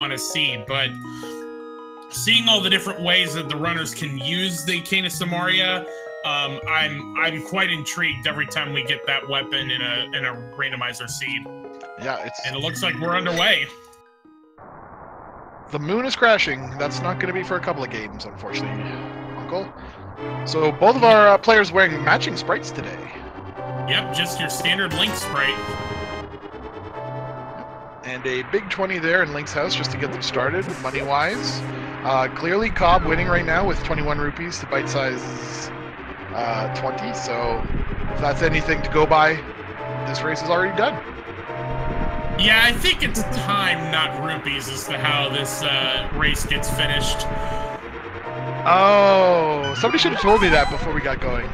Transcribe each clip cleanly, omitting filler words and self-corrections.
want to see, but seeing all the different ways that the runners can use the Canis Samaria, I'm quite intrigued every time we get that weapon in a randomizer seed. Yeah, and it looks like we're underway. The moon is crashing. That's not going to be for a couple of games, unfortunately, Uncle. So both of our players wearing matching sprites today. Yep, just your standard Link sprite. And a big 20 there in Link's house just to get them started, money-wise. Clearly, COB winning right now with 21 rupees to bite-size 20. So if that's anything to go by, this race is already done. Yeah, I think it's time, not rupees, as to how this race gets finished. Oh, somebody should have told me that before we got going.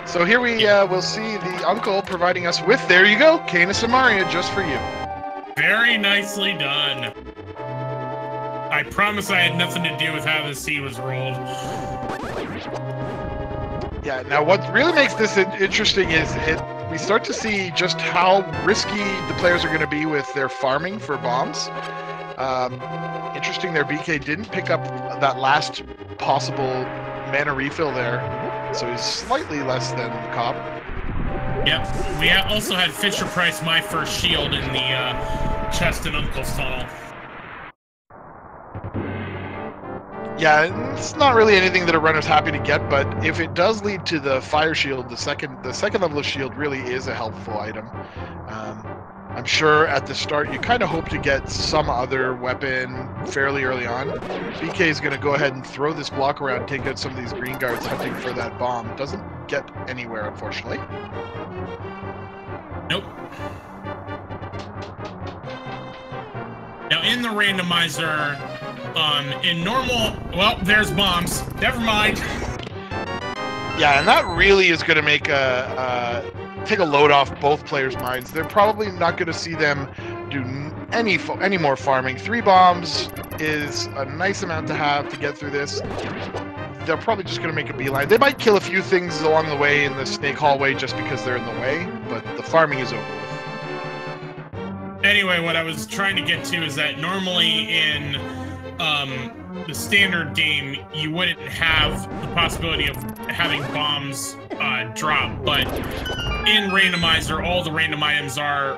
So here we will see the uncle providing us with, there you go, Canis Samaria just for you. Very nicely done. I promise I had nothing to do with how the sea was rolled. Yeah, now what really makes this interesting is we start to see just how risky the players are going to be with their farming for bombs. Interesting their BK didn't pick up that last possible mana refill there, so he's slightly less than COB. Yep, we also had Fisher Price my first shield in the chest in Uncle's tunnel. Yeah, it's not really anything that a runner's happy to get, but if it does lead to the fire shield, the second level of shield really is a helpful item. I'm sure at the start you kind of hope to get some other weapon fairly early on. BK is going to go ahead and throw this block around, take out some of these green guards hunting for that bomb. Doesn't get anywhere, unfortunately. Nope. Now in the randomizer, in normal, well, there's bombs. Never mind. Yeah, and that really is going to make take a load off both players' minds. They're probably not going to see them do any more farming. 3 bombs is a nice amount to have to get through this. They're probably just going to make a beeline. They might kill a few things along the way in the snake hallway just because they're in the way, but the farming is over with. Anyway, what I was trying to get to is that normally in the standard game, you wouldn't have the possibility of having bombs drop, but in Randomizer, all the random items are,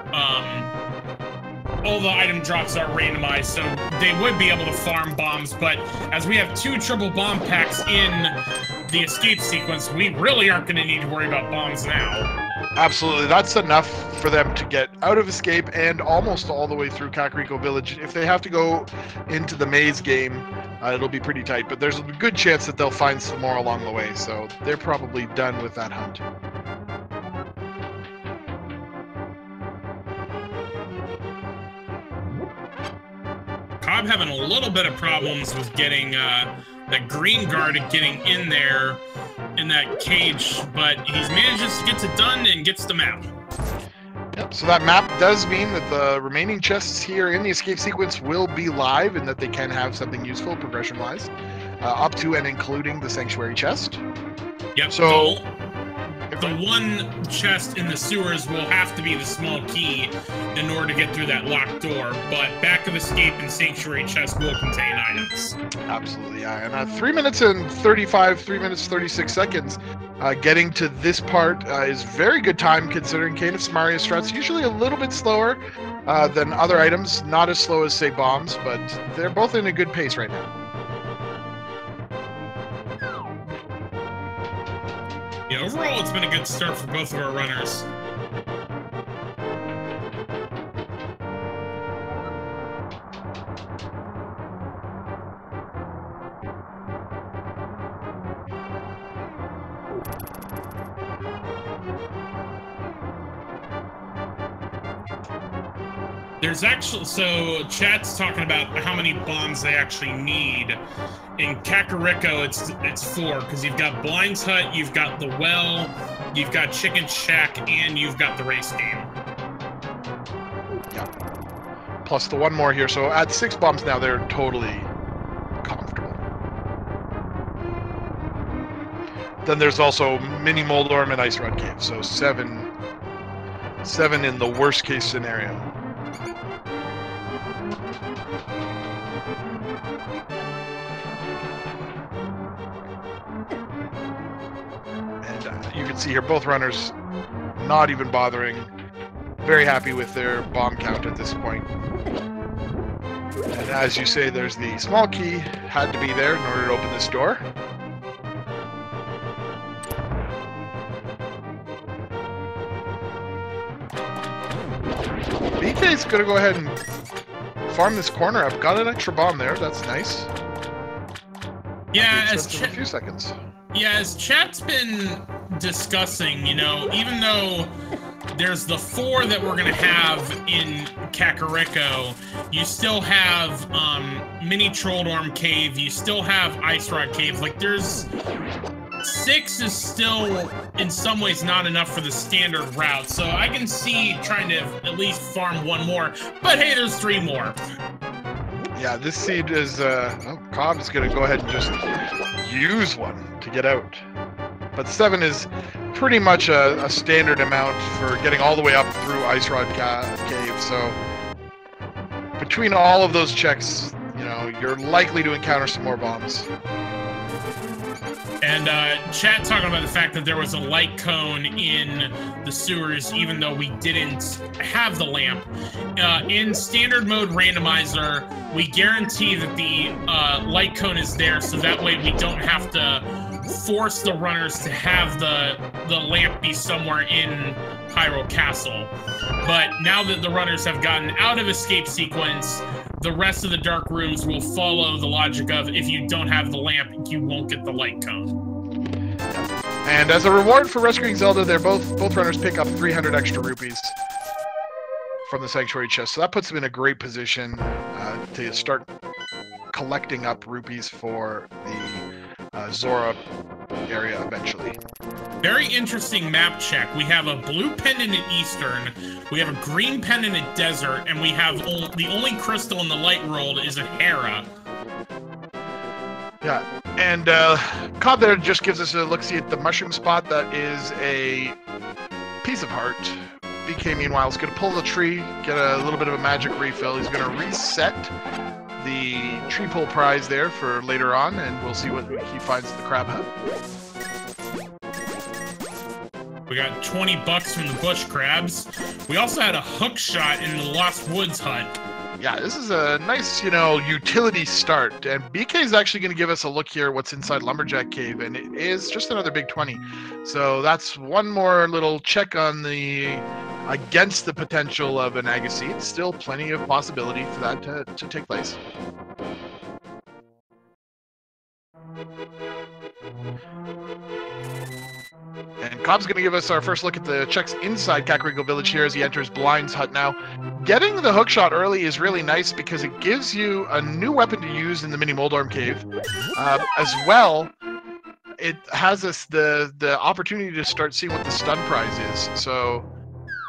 all the item drops are randomized, so they would be able to farm bombs, but as we have 2 triple bomb packs in the escape sequence, we really aren't going to need to worry about bombs now. Absolutely, that's enough for them to get out of escape and almost all the way through Kakariko Village. If they have to go into the maze game, it'll be pretty tight, but there's a good chance that they'll find some more along the way, so they're probably done with that hunt. COB having a little bit of problems with getting that green guard and getting in there in that cage, but he manages to get it done and gets the map. Yep, so that map does mean that the remaining chests here in the escape sequence will be live and that they can have something useful progression-wise, up to and including the Sanctuary chest. Yep, so the one chest in the sewers will have to be the small key in order to get through that locked door, but Back of Escape and Sanctuary chest will contain items. Absolutely, yeah. And 3 minutes and 35, 3 minutes 36 seconds. Getting to this part is very good time considering Canis Samaria strats usually a little bit slower than other items, not as slow as, say, bombs, but they're both in a good pace right now. Yeah, overall, it's been a good start for both of our runners. There's actually, so chat's talking about how many bombs they actually need. In Kakariko, it's 4, because you've got Blind's Hut, you've got the Well, you've got Chicken Shack, and you've got the race game. Yeah. Plus the one more here, so at 6 bombs now, they're totally comfortable. Then there's also Mini Moldorm and Ice Rod Cave, so 7 in the worst case scenario. And you can see here both runners not even bothering. Very happy with their bomb count at this point. And as you say, there's the small key, had to be there in order to open this door. BK's gonna go ahead and farm this corner up. Got an extra bomb there, that's nice. Yeah, a few seconds. Yeah, as chat's been discussing, you know, even though there's the 4 that we're gonna have in Kakariko, you still have Mini Trolldorm Cave, you still have Ice Rod Cave. Like, there's 6 is still in some ways not enough for the standard route, so I can see trying to at least farm 1 more. But hey, there's 3 more. Yeah, this seed is COB is gonna go ahead and just use 1 to get out. But 7 is pretty much a standard amount for getting all the way up through Ice Rod Cave. So between all of those checks, you know, you're likely to encounter some more bombs. And chat talking about the fact that there was a light cone in the sewers, even though we didn't have the lamp. In standard mode randomizer, we guarantee that the light cone is there, so that way we don't have to force the runners to have the lamp be somewhere in Hyrule Castle. But now that the runners have gotten out of escape sequence, the rest of the dark rooms will follow the logic of if you don't have the lamp, you won't get the light cone. And as a reward for rescuing Zelda, they're both runners pick up 300 extra rupees from the Sanctuary chest. So that puts them in a great position to start collecting up rupees for the Zora area eventually. Very interesting map check. We have a blue pendant at Eastern, we have a green pendant at Desert, and we have the only crystal in the light world is a Hera. Yeah, and COB there just gives us a look-see at the mushroom spot. That is a piece of heart. BK, meanwhile, is going to pull the tree, get a little bit of a magic refill. He's going to reset the tree pull prize there for later on, and we'll see what he finds at the crab hut. We got 20 bucks from the bush crabs. We also had a hook shot in the Lost Woods hut. Yeah, this is a nice, you know, utility start. And BK is actually going to give us a look here what's inside Lumberjack Cave, and it is just another big 20. So that's one more little check on the against the potential of an Agassiz. Still plenty of possibility for that to take place. And COB's going to give us our first look at the checks inside Kakariko Village here as he enters Blind's hut now. Getting the hookshot early is really nice because it gives you a new weapon to use in the Mini Moldorm Cave. As well, it has us the opportunity to start seeing what the stun prize is. So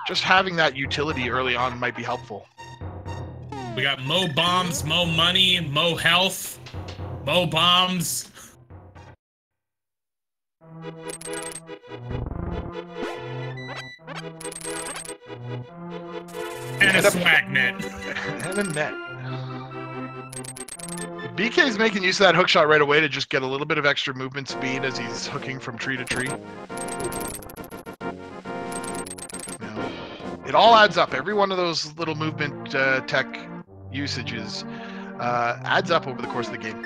just having that utility early on might be helpful. We got mo bombs, mo money, mo health, mo bombs. And a swag net. And a net. BK is making use of that hookshot right away to just get a little bit of extra movement speed as he's hooking from tree to tree. Now, it all adds up. Every one of those little movement tech usages adds up over the course of the game.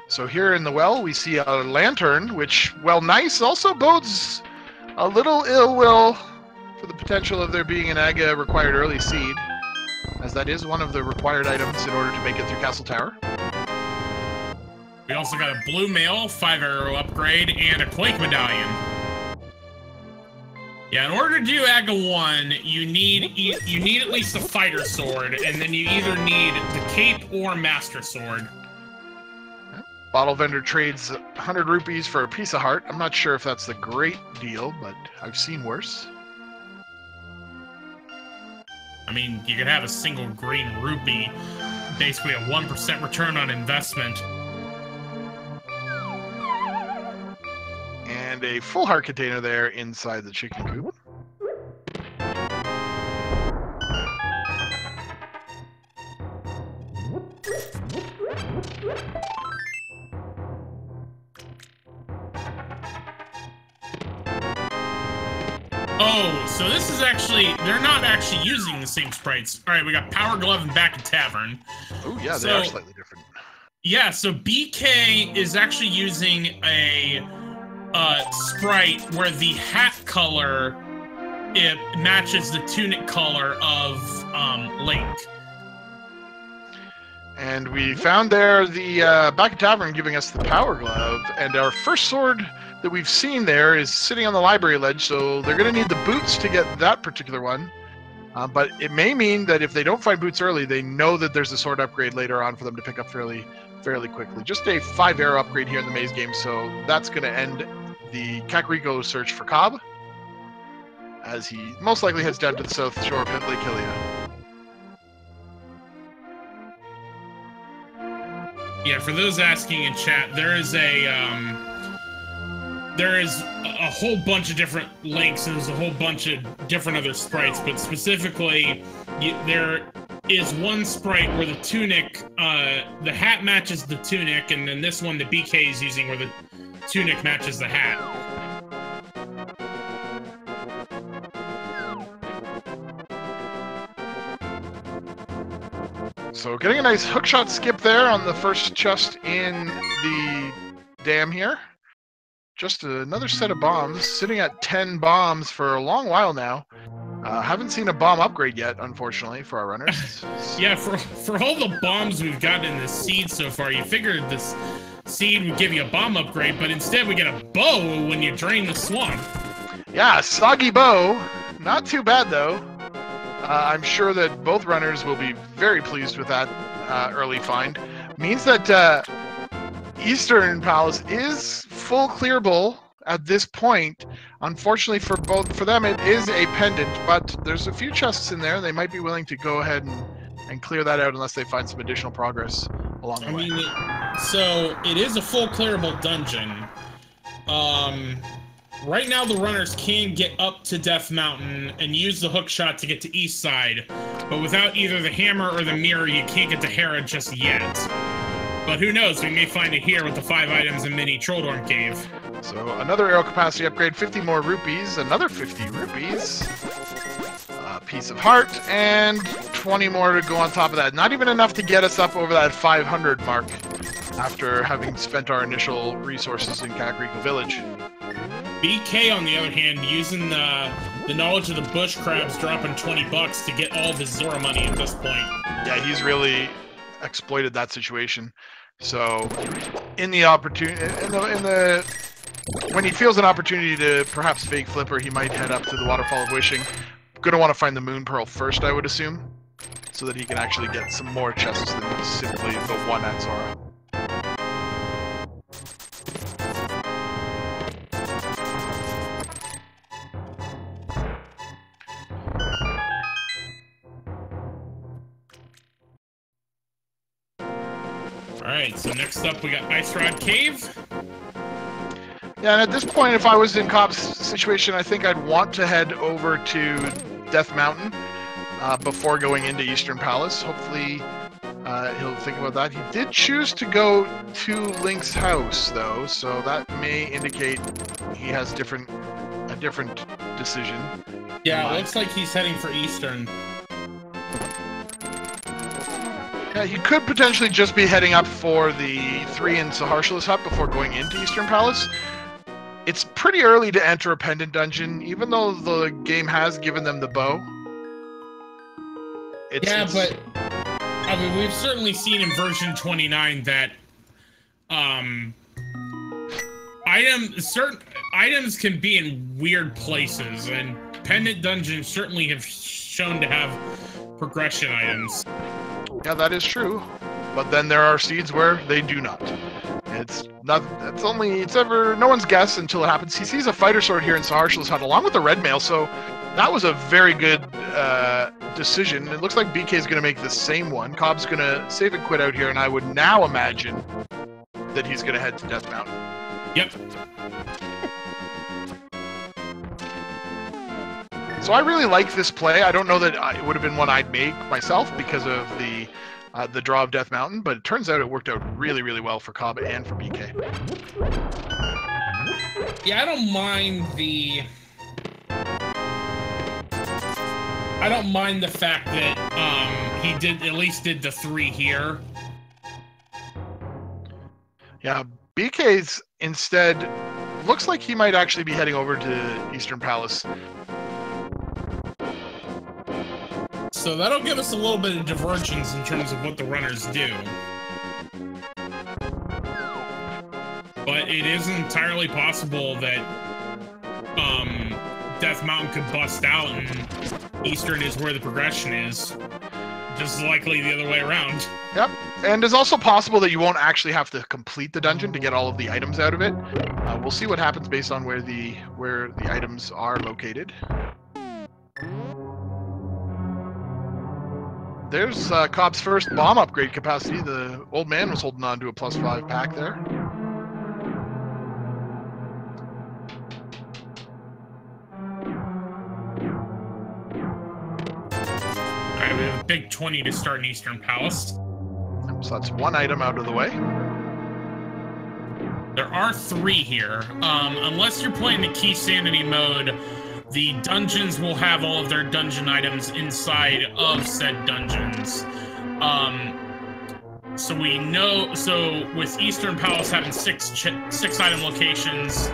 So here in the well, we see a lantern, which, while nice, also bodes a little ill will for the potential of there being an Aga required early seed, as that is one of the required items in order to make it through Castle Tower. We also got a blue mail, 5-arrow upgrade, and a Quake medallion. Yeah, in order to do Aga 1, you need at least a fighter sword, and then you either need the cape or master sword. Bottle vendor trades 100 rupees for a piece of heart. I'm not sure if that's the great deal, but I've seen worse. I mean, you could have a single green rupee, basically a 1% return on investment. And a full heart container there inside the chicken coop. Oh, so this is actually, they're not actually using the same sprites. All right, we got Power Glove and Back in Tavern. Oh, yeah, they are slightly different. Yeah, so BK is actually using a sprite where the hat color, it matches the tunic color of Link. And we found there the Back in Tavern giving us the Power Glove, and our first sword that we've seen there is sitting on the library ledge, so they're going to need the boots to get that particular one. But it may mean that if they don't find boots early, they know that there's a sword upgrade later on for them to pick up fairly quickly. Just a 5-arrow upgrade here in the maze game, so that's going to end the Kakariko search for Cobb, as he most likely heads down to the south shore of Lake Hylia. Yeah, for those asking in chat, there is a whole bunch of different links, and there's a whole bunch of different other sprites, but specifically, there is one sprite where the tunic, the hat matches the tunic, and then this one the BK is using where the tunic matches the hat. So getting a nice hookshot skip there on the first chest in the dam here. Just another set of bombs, sitting at 10 bombs for a long while now. Haven't seen a bomb upgrade yet, unfortunately, for our runners. Yeah, for all the bombs we've gotten in this seed so far, you figured this seed would give you a bomb upgrade, but instead we get a bow when you drain the swamp. Yeah, soggy bow. Not too bad, though. I'm sure that both runners will be very pleased with that early find. Means that Eastern Palace is full clearable at this point. Unfortunately for them, it is a pendant, but there's a few chests in there. They might be willing to go ahead and clear that out unless they find some additional progress along the way. So it is a full clearable dungeon. Right now, the runners can get up to Death Mountain and use the hook shot to get to East Side, but without either the hammer or the mirror, you can't get to Hera just yet. But who knows, we may find it here with the 5 items in Mini Trolldorn Cave. So another arrow capacity upgrade, 50 more rupees, another 50 rupees, a piece of heart, and 20 more to go on top of that. Not even enough to get us up over that 500 mark after having spent our initial resources in Kakariko Village. BK, on the other hand, using the knowledge of the bush crabs, dropping 20 bucks to get all of his Zora money at this point. Yeah, he's really exploited that situation. So, in the opportunity, when he feels an opportunity to perhaps fake flipper, he might head up to the Waterfall of Wishing. Gonna want to find the Moon Pearl first, I would assume, so that he can actually get some more chests than simply the one at Zora. Alright, so next up we got Ice Rod Cave. Yeah, and at this point, if I was in Cobb's situation, I think I'd want to head over to Death Mountain before going into Eastern Palace. Hopefully, he'll think about that. He did choose to go to Link's house, though, so that may indicate he has a different decision. Yeah, it looks like he's heading for Eastern. Yeah, he could potentially just be heading up for the 3 in Saharshala's hut before going into Eastern Palace. It's pretty early to enter a pendant dungeon, even though the game has given them the bow. But I mean, we've certainly seen in version 29 that certain items can be in weird places, and pendant dungeons certainly have shown to have progression items. Yeah, that is true. But then there are seeds where they do not. It's no one's guess until it happens. He sees a fighter sword here in Saharshala's hut along with the red mail, so that was a very good decision. It looks like BK is going to make the same one. Cobb's going to save and quit out here, and I would now imagine that he's going to head to Death Mountain. Yep. So I really like this play. I don't know that it would have been one I'd make myself because of the the draw of Death Mountain, but it turns out it worked out really, really well for COB and for BK. Yeah, I don't mind the fact that he at least did the 3 here. Yeah, BK's instead looks like he might actually be heading over to Eastern Palace. So that'll give us a little bit of divergence in terms of what the runners do. But it is entirely possible that Death Mountain could bust out and Eastern is where the progression is. Just as likely the other way around. Yep, and it's also possible that you won't actually have to complete the dungeon to get all of the items out of it. We'll see what happens based on where the items are located. There's COB's first bomb upgrade capacity. The old man was holding on to a +5 pack there. Alright, we have a big 20 to start in Eastern Palace. So that's 1 item out of the way. There are 3 here. Unless you're playing the Key Sanity mode, the dungeons will have all of their dungeon items inside of said dungeons. So we know, with Eastern Palace having 6 item locations,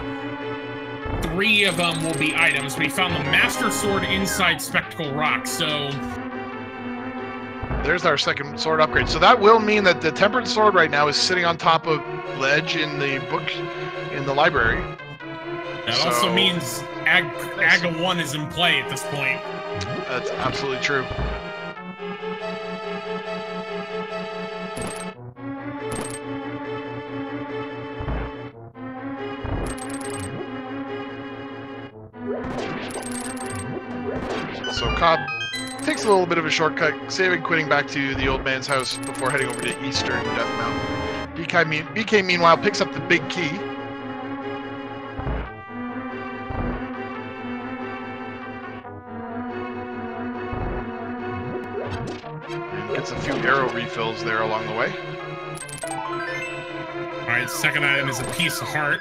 3 of them will be items. We found the Master Sword inside Spectacle Rock, so... There's our second sword upgrade. So that will mean that the Tempered Sword right now is sitting on top of ledge in the book in the library. That also means AGA 1 is in play at this point. That's absolutely true. So COB takes a little bit of a shortcut, saving quitting back to the old man's house before heading over to Eastern Death Mountain. BK meanwhile picks up the big key. And gets a few arrow refills there along the way. Alright, second item is a piece of heart.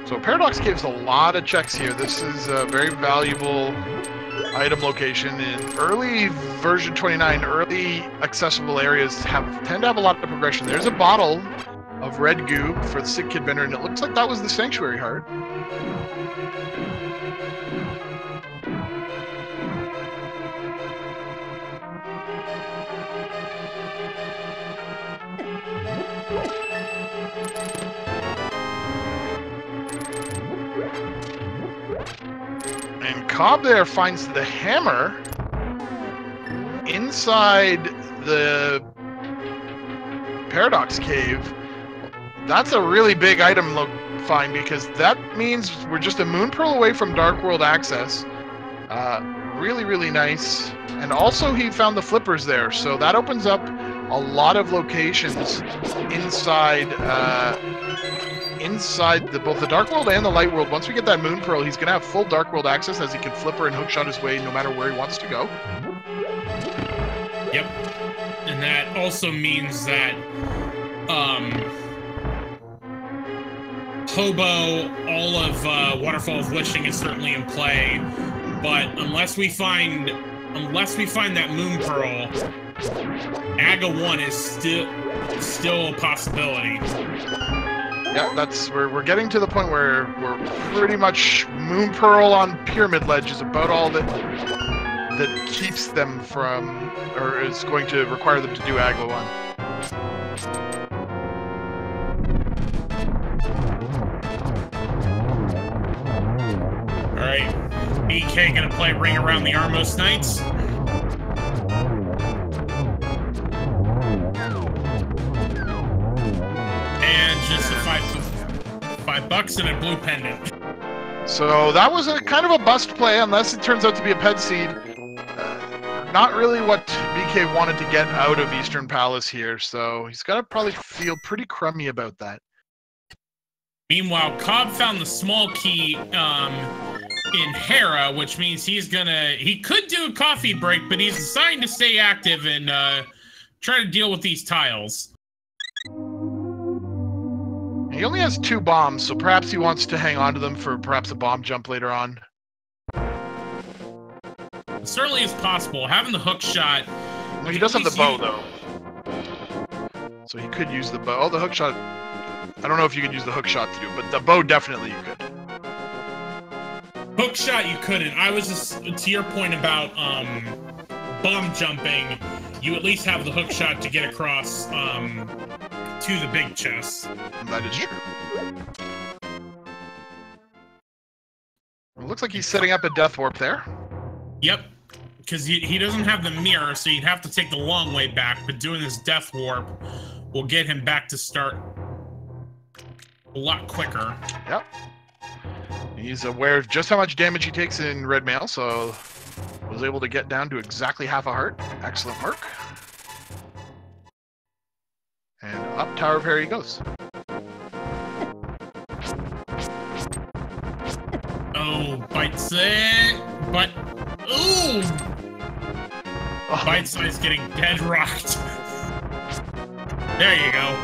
So Paradox gives a lot of checks here. This is a very valuable item location. In early version 29, early accessible areas tend to have a lot of progression. There's a bottle of red goo for the Sick Kid Vendor, and it looks like that was the Sanctuary Heart. And COB there finds the hammer inside the Paradox Cave. That's a really big item find, because that means we're just a moon pearl away from Dark World access. Really, really nice. And also he found the flippers there, so that opens up a lot of locations inside both the Dark World and the Light World. Once we get that Moon Pearl, he's going to have full Dark World access, as he can flipper and hookshot his way no matter where he wants to go. Yep. And that also means that Hobo, all of Waterfall of Wishing is certainly in play, but unless we find that Moon Pearl, AGA 1 is still a possibility. Yeah, we're getting to the point where we're pretty much Moon Pearl on Pyramid Ledge is about all that keeps them from, or is going to require them to do AGA 1. Alright, BK gonna play Ring Around the Armos Knights. And just a $5 and a blue pendant. So that was a kind of a bust play, unless it turns out to be a ped seed. not really what BK wanted to get out of Eastern Palace here, so he's got to probably feel pretty crummy about that. Meanwhile, Cobb found the small key in Hera, which means he could do a coffee break, but he's deciding to stay active and try to deal with these tiles. He only has 2 bombs, so perhaps he wants to hang on to them for perhaps a bomb jump later on. It certainly is possible. Having the hook shot... Well, he does have the bow, though. So he could use the bow. Oh, the hook shot... I don't know if you could use the hook shot to do it, but the bow definitely you could. Hook shot you couldn't. I was just... To your point about bomb jumping, you at least have the hook shot to get across to the big chest. That is true. It looks like he's setting up a death warp there. Yep, because he doesn't have the mirror, so you'd have to take the long way back, but doing this death warp will get him back to start a lot quicker. Yep. He's aware of just how much damage he takes in red mail, so was able to get down to exactly half a heart. Excellent work. And up Tower of Hera he goes. Oh, bites it, but ooh! Oh. Bite size getting dead rocked. There you go.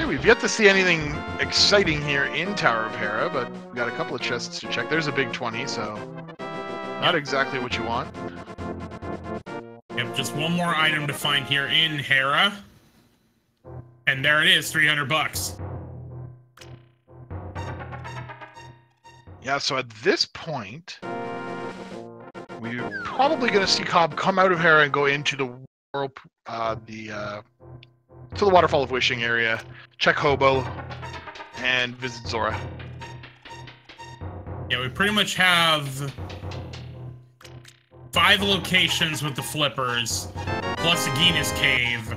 We've yet to see anything exciting here in Tower of Hera, but we've got a couple of chests to check. There's a big 20, so not exactly what you want. Yep, just one more item to find here in Hera. And there it is, 300 bucks. Yeah, so at this point, we're probably going to see Cobb come out of Hera and go into the world, to the Waterfall of Wishing area, check Hobo, and visit Zora. Yeah, we pretty much have 5 locations with the flippers, plus Agina's Cave.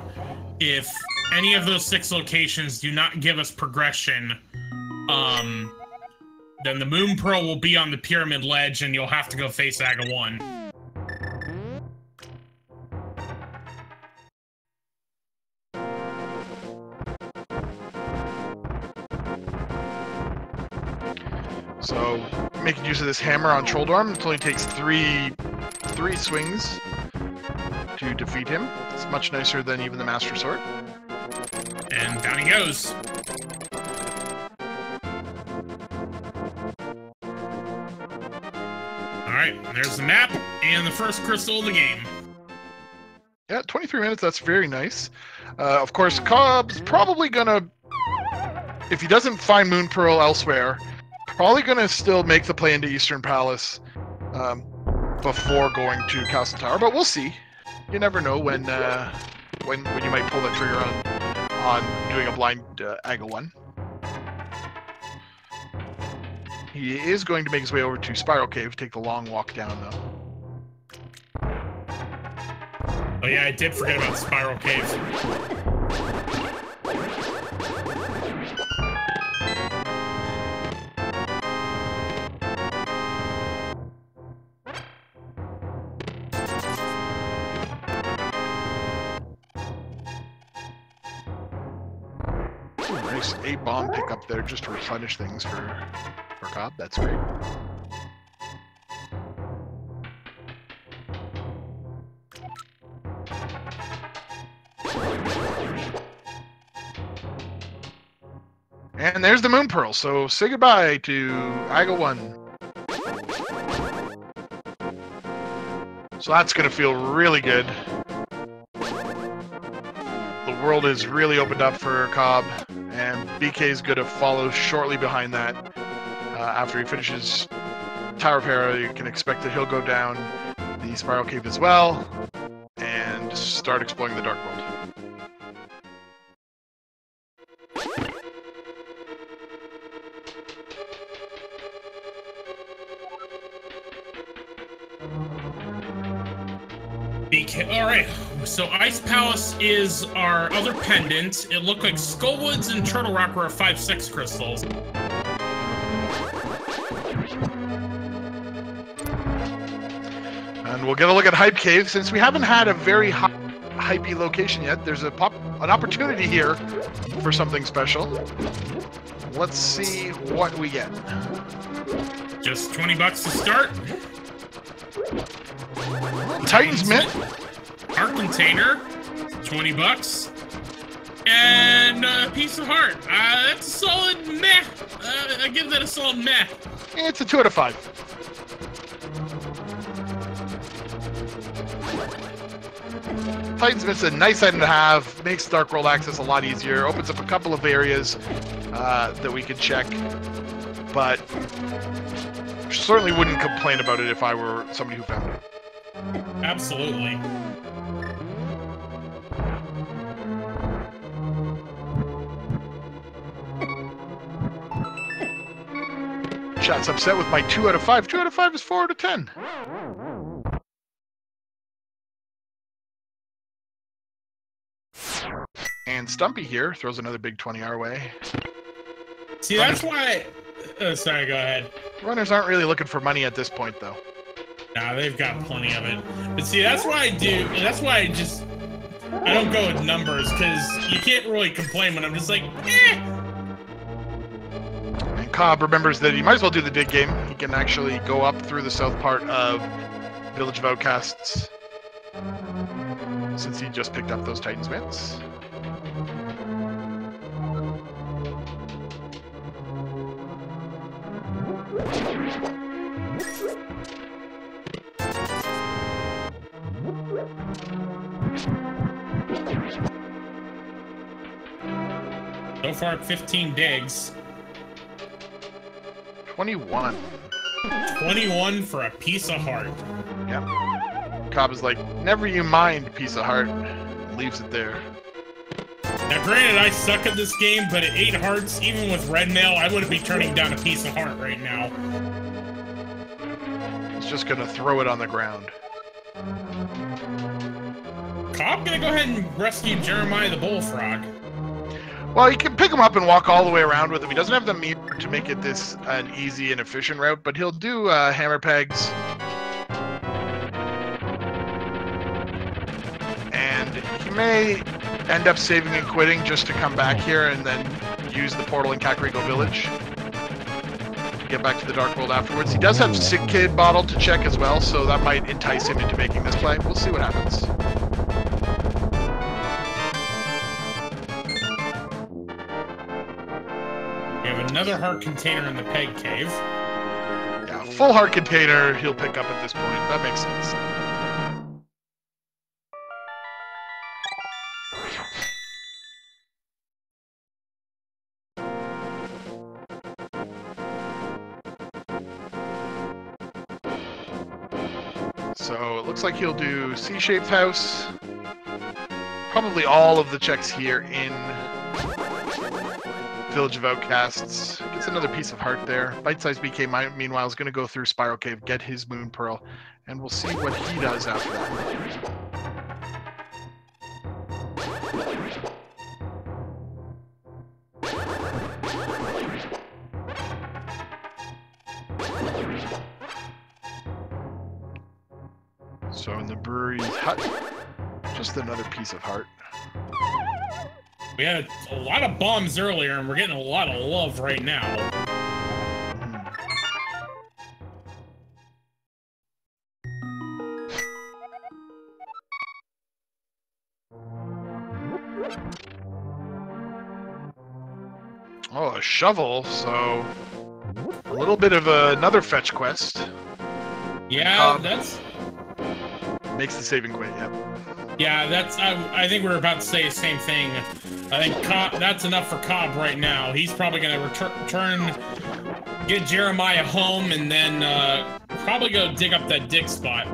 If any of those 6 locations do not give us progression, then the Moon Pearl will be on the Pyramid Ledge, and you'll have to go face Aga 1. So, making use of this hammer on Troll Dorm, it only takes three swings to defeat him. It's much nicer than even the Master Sword. And down he goes. Alright, there's the map and the first crystal of the game. Yeah, 23 minutes, that's very nice. Of course, Cobb's probably gonna, if he doesn't find Moon Pearl elsewhere, probably gonna still make the play into Eastern Palace before going to Castle Tower, but we'll see. You never know when you might pull the trigger on doing a blind Aga 1. He is going to make his way over to Spiral Cave, take the long walk down though. Oh yeah, I did forget about Spiral Cave. Nice A-bomb pick up there just to replenish things for Cobb. That's great. And there's the Moon Pearl, so say goodbye to Aga 1. So that's going to feel really good. The world is really opened up for Cobb, and BK is going to follow shortly behind that. After he finishes Tower of Hera, you can expect that he'll go down the Spiral Cave as well, and start exploring the Dark World. BK. All right. So Ice Palace is our other pendant. It looked like Skullwoods and Turtle Rock were 5-6 crystals. And we'll get a look at Hype Cave. Since we haven't had a very hypey location yet, there's an opportunity here for something special. Let's see what we get. Just $20 to start. Titan's Mint. Heart container, $20. And a piece of heart. That's a solid meh. I give that a solid meh. It's a 2 out of 5. Titan's Mint's a nice item to have. Makes Dark World access a lot easier. Opens up a couple of areas that we could check. But certainly wouldn't complain about it if I were somebody who found it. Absolutely. Chat's upset with my 2 out of 5. 2 out of 5 is 4 out of 10. And Stumpy here throws another big 20 our way. See, that's why... sorry, go ahead. Runners aren't really looking for money at this point, though. Nah, they've got plenty of it. But see, that's why I do... That's why I don't go with numbers, because you can't really complain when I'm just like, eh! And Cobb remembers that he might as well do the big game. He can actually go up through the south part of Village of Outcasts, since he just picked up those Titan's Mints. So far, 15 digs. 21. 21 for a piece of heart. Yep. Cobb is like, never you mind, piece of heart. Leaves it there. Now, granted, I suck at this game, but at 8 hearts, even with red mail, I wouldn't be turning down a piece of heart right now. He's just gonna throw it on the ground. Cobb gonna go ahead and rescue Jeremiah the Bullfrog. Well, you can pick him up and walk all the way around with him. He doesn't have the meter to make it this an easy and efficient route, but he'll do hammer pegs. And he may end up saving and quitting just to come back here and then use the portal in Kakariko Village to get back to the Dark World afterwards. He does have Sick Kid Bottle to check as well, so that might entice him into making this play. We'll see what happens. We have another heart container in the Peg Cave. Yeah, full heart container he'll pick up at this point. That makes sense. So it looks like he'll do C-shaped house. Probably all of the checks here in Village of Outcasts. Gets another piece of heart there. bytesizedBK, meanwhile, is going to go through Spiral Cave, get his Moon Pearl, and we'll see what he does after that. So in the brewery's hut, just another piece of heart. We had a lot of bombs earlier, and we're getting a lot of love right now. Oh, a shovel, so a little bit of another fetch quest. Yeah, that's... Makes the saving quit, yep. Yeah, that's... I think we're about to say the same thing. I think that's enough for Cobb right now. He's probably going to return, get Jeremiah home, and then probably go dig up that dig spot.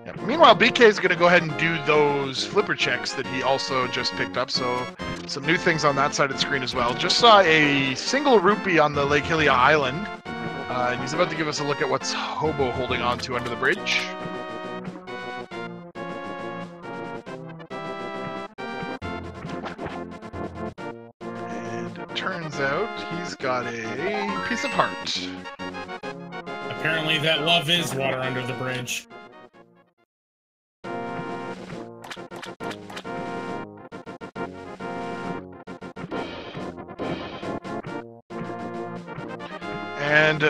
Yeah. Meanwhile, BK is going to go ahead and do those flipper checks that he also just picked up, so some new things on that side of the screen as well. Just saw a single rupee on the Lake Hylia Island. And he's about to give us a look at what's Hobo holding on to under the bridge. got a piece of heart. Apparently that love is water under the bridge. And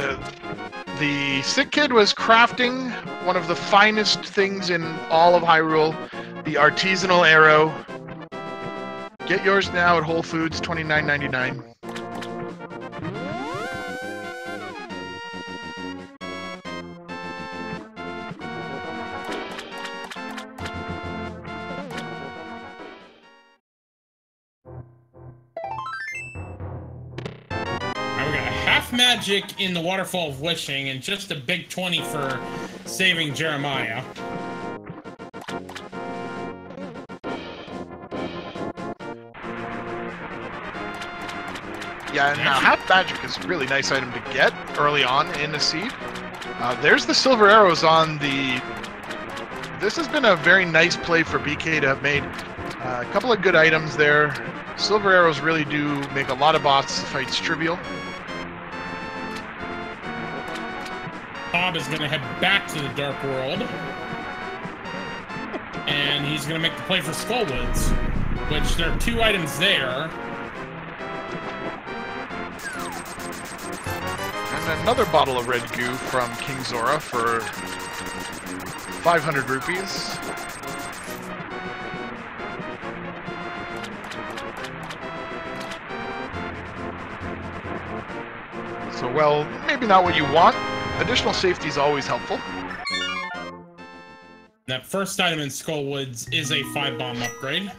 the sick kid was crafting one of the finest things in all of Hyrule, the artisanal arrow. Get yours now at Whole Foods, $29.99. Magic in the Waterfall of Wishing, and just a big 20 for saving Jeremiah. Yeah, and now half magic is a really nice item to get early on in a seed. There's the silver arrows on the... This has been a very nice play for BK to have made. A couple of good items there. Silver arrows really do make a lot of boss fights trivial. Bob is going to head back to the Dark World, and he's going to make the play for Skullwoods, which there are 2 items there. And another bottle of red goo from King Zora for 500 rupees. So, well, maybe not what you want. Additional safety is always helpful. That first item in Skullwoods is a 5-bomb upgrade.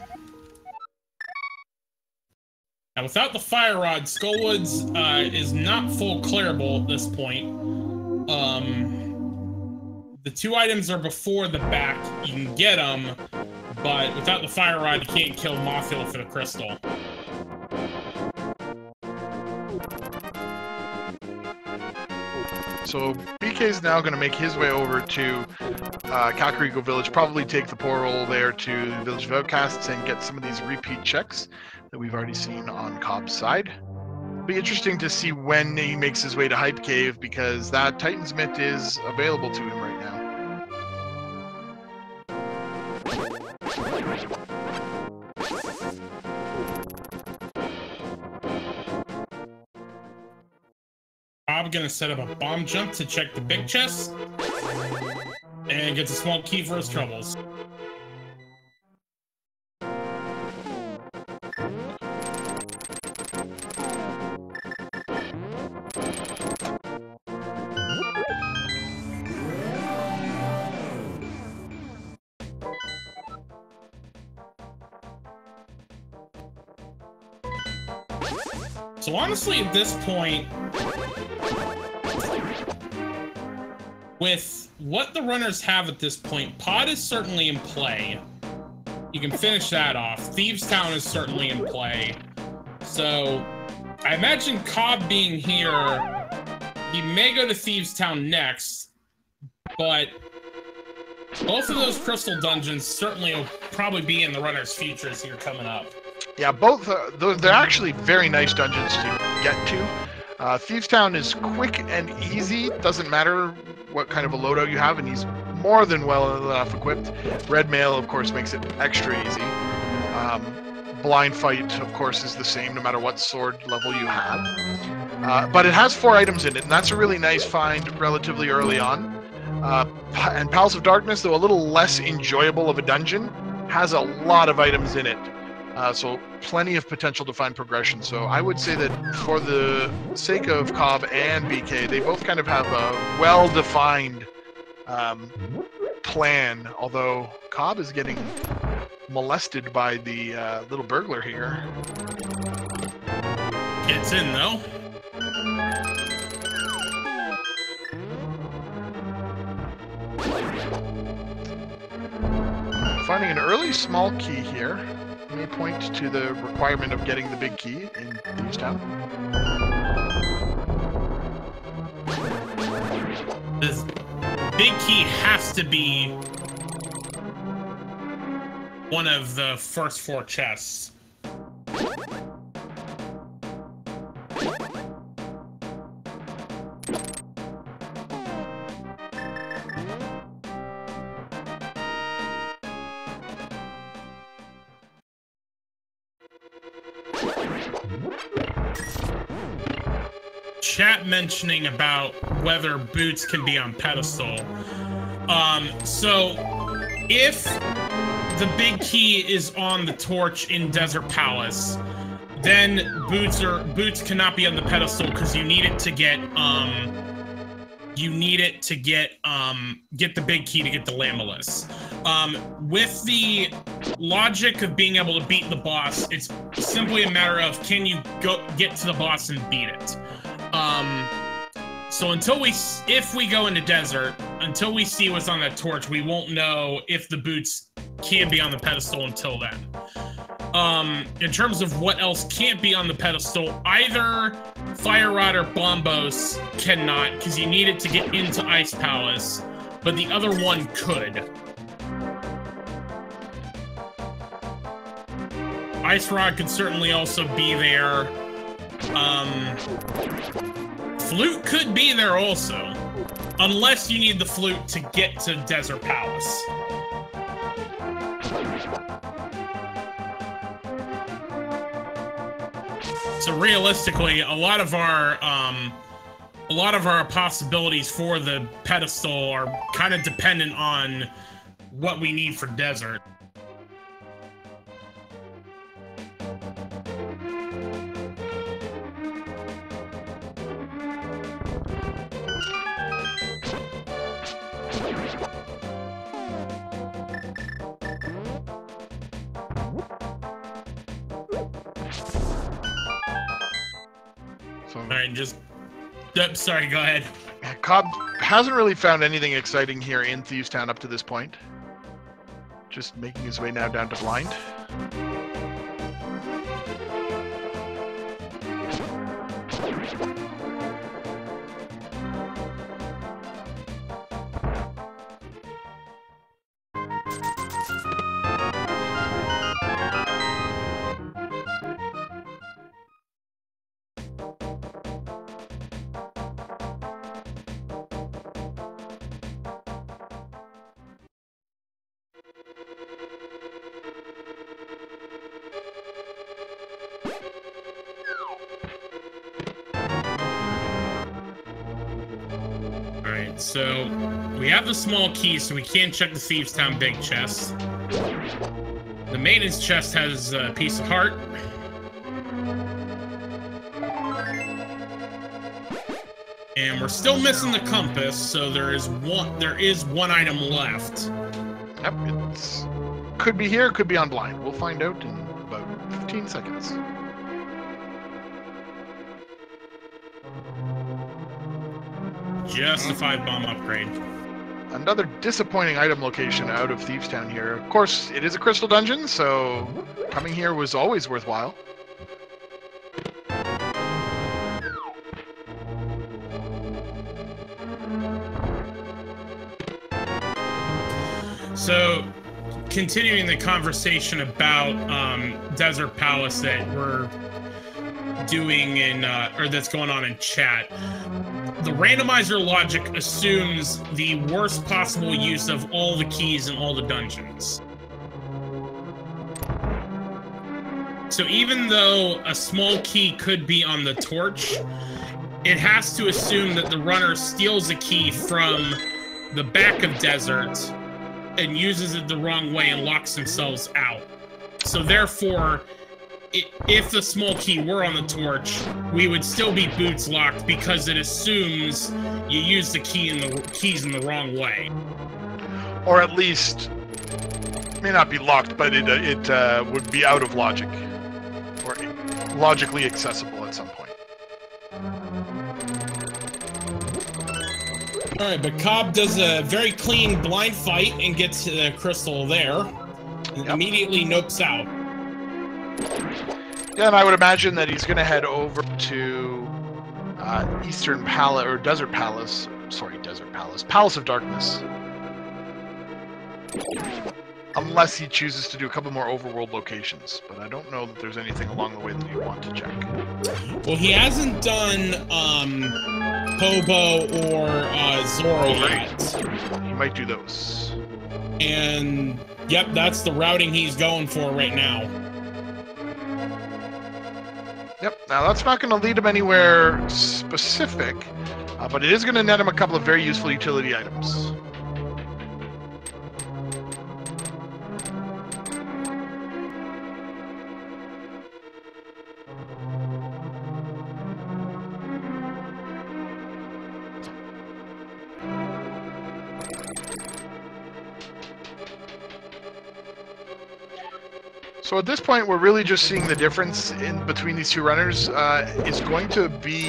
Now, without the Fire Rod, Skullwoods is not full clearable at this point. The 2 items are before the back. You can get them, but without the Fire Rod, you can't kill Mothula for the crystal. So BK is now going to make his way over to Kakariko Village, probably take the poor roll there to the Village of Outcasts and get some of these repeat checks that we've already seen on Cobb's side. It'll be interesting to see when he makes his way to Hype Cave, because that Titan's Mitt is available to him right now. I'm gonna set up a bomb jump to check the big chest, and gets a small key for his troubles. So honestly, at this point, with what the runners have at this point, Pod is certainly in play. You can finish that off. Thieves Town is certainly in play. So I imagine Cobb being here, he may go to Thieves Town next, but both of those crystal dungeons certainly will probably be in the runners' futures here coming up. Yeah, both they're actually very nice dungeons to get to. Thieves Town is quick and easy. Doesn't matter what kind of a loadout you have, and he's more than well enough equipped. Red Mail, of course, makes it extra easy. Blind Fight, of course, is the same no matter what sword level you have. But it has 4 items in it, and that's a really nice find relatively early on. And Palace of Darkness, though a little less enjoyable of a dungeon, has a lot of items in it. So plenty of potential to find progression. So I would say that for the sake of Cobb and BK, they both kind of have a well-defined plan, although Cobb is getting molested by the little burglar here. Gets in, though. Finding an early small key here may point to the requirement of getting the big key in Thieves Town. This big key has to be one of the first 4 chests. Chat mentioning about whether boots can be on pedestal. So if the big key is on the torch in Desert Palace, then boots cannot be on the pedestal because you need it to get get the big key to get the Lamulus. With the logic of being able to beat the boss, it's simply a matter of can you get to the boss and beat it. So if we go into desert, until we see what's on that torch, we won't know if the boots can be on the pedestal until then. In terms of what else can't be on the pedestal, either Fire Rod or Bombos cannot, because you need it to get into Ice Palace, but the other one could. Ice Rod could certainly also be there. Flute could be there also, unless you need the flute to get to Desert Palace. So realistically, a lot of our possibilities for the pedestal are kind of dependent on what we need for desert. Sorry, go ahead. Cobb hasn't really found anything exciting here in Thieves Town up to this point. Just making his way now down to Blind. So, we have the small key, so we can't check the Thieves Town big chest. The maintenance chest has a piece of heart. And we're still missing the compass, so there is one item left. Yep, it could be here, could be on Blind. We'll find out in about 15 seconds. Just a 5-bomb upgrade. Another disappointing item location out of Thieves Town here. Of course, it is a crystal dungeon, so coming here was always worthwhile. So, continuing the conversation about Desert Palace that we're doing in, or that's going on in chat, the randomizer logic assumes the worst possible use of all the keys in all the dungeons. So even though a small key could be on the torch, it has to assume that the runner steals a key from the back of desert and uses it the wrong way and locks themselves out. So therefore, if the small key were on the torch, we would still be boots locked because it assumes you use the keys in the wrong way. Or at least, may not be locked, but it would be out of logic. Or logically accessible at some point. Alright, but Cobb does a very clean blind fight and gets the crystal there. And immediately nopes out. Yeah, and I would imagine that he's going to head over to Eastern Palace, or Desert Palace. Sorry, Desert Palace. Palace of Darkness. Unless he chooses to do a couple more overworld locations. But I don't know that there's anything along the way that you want to check. Well, he hasn't done Hobo or Zoro yet. He might do those. And, yep, that's the routing he's going for right now. Now, that's not going to lead him anywhere specific, but it is going to net him a couple of very useful utility items. So at this point, we're really just seeing the difference in between these two runners. Is going to be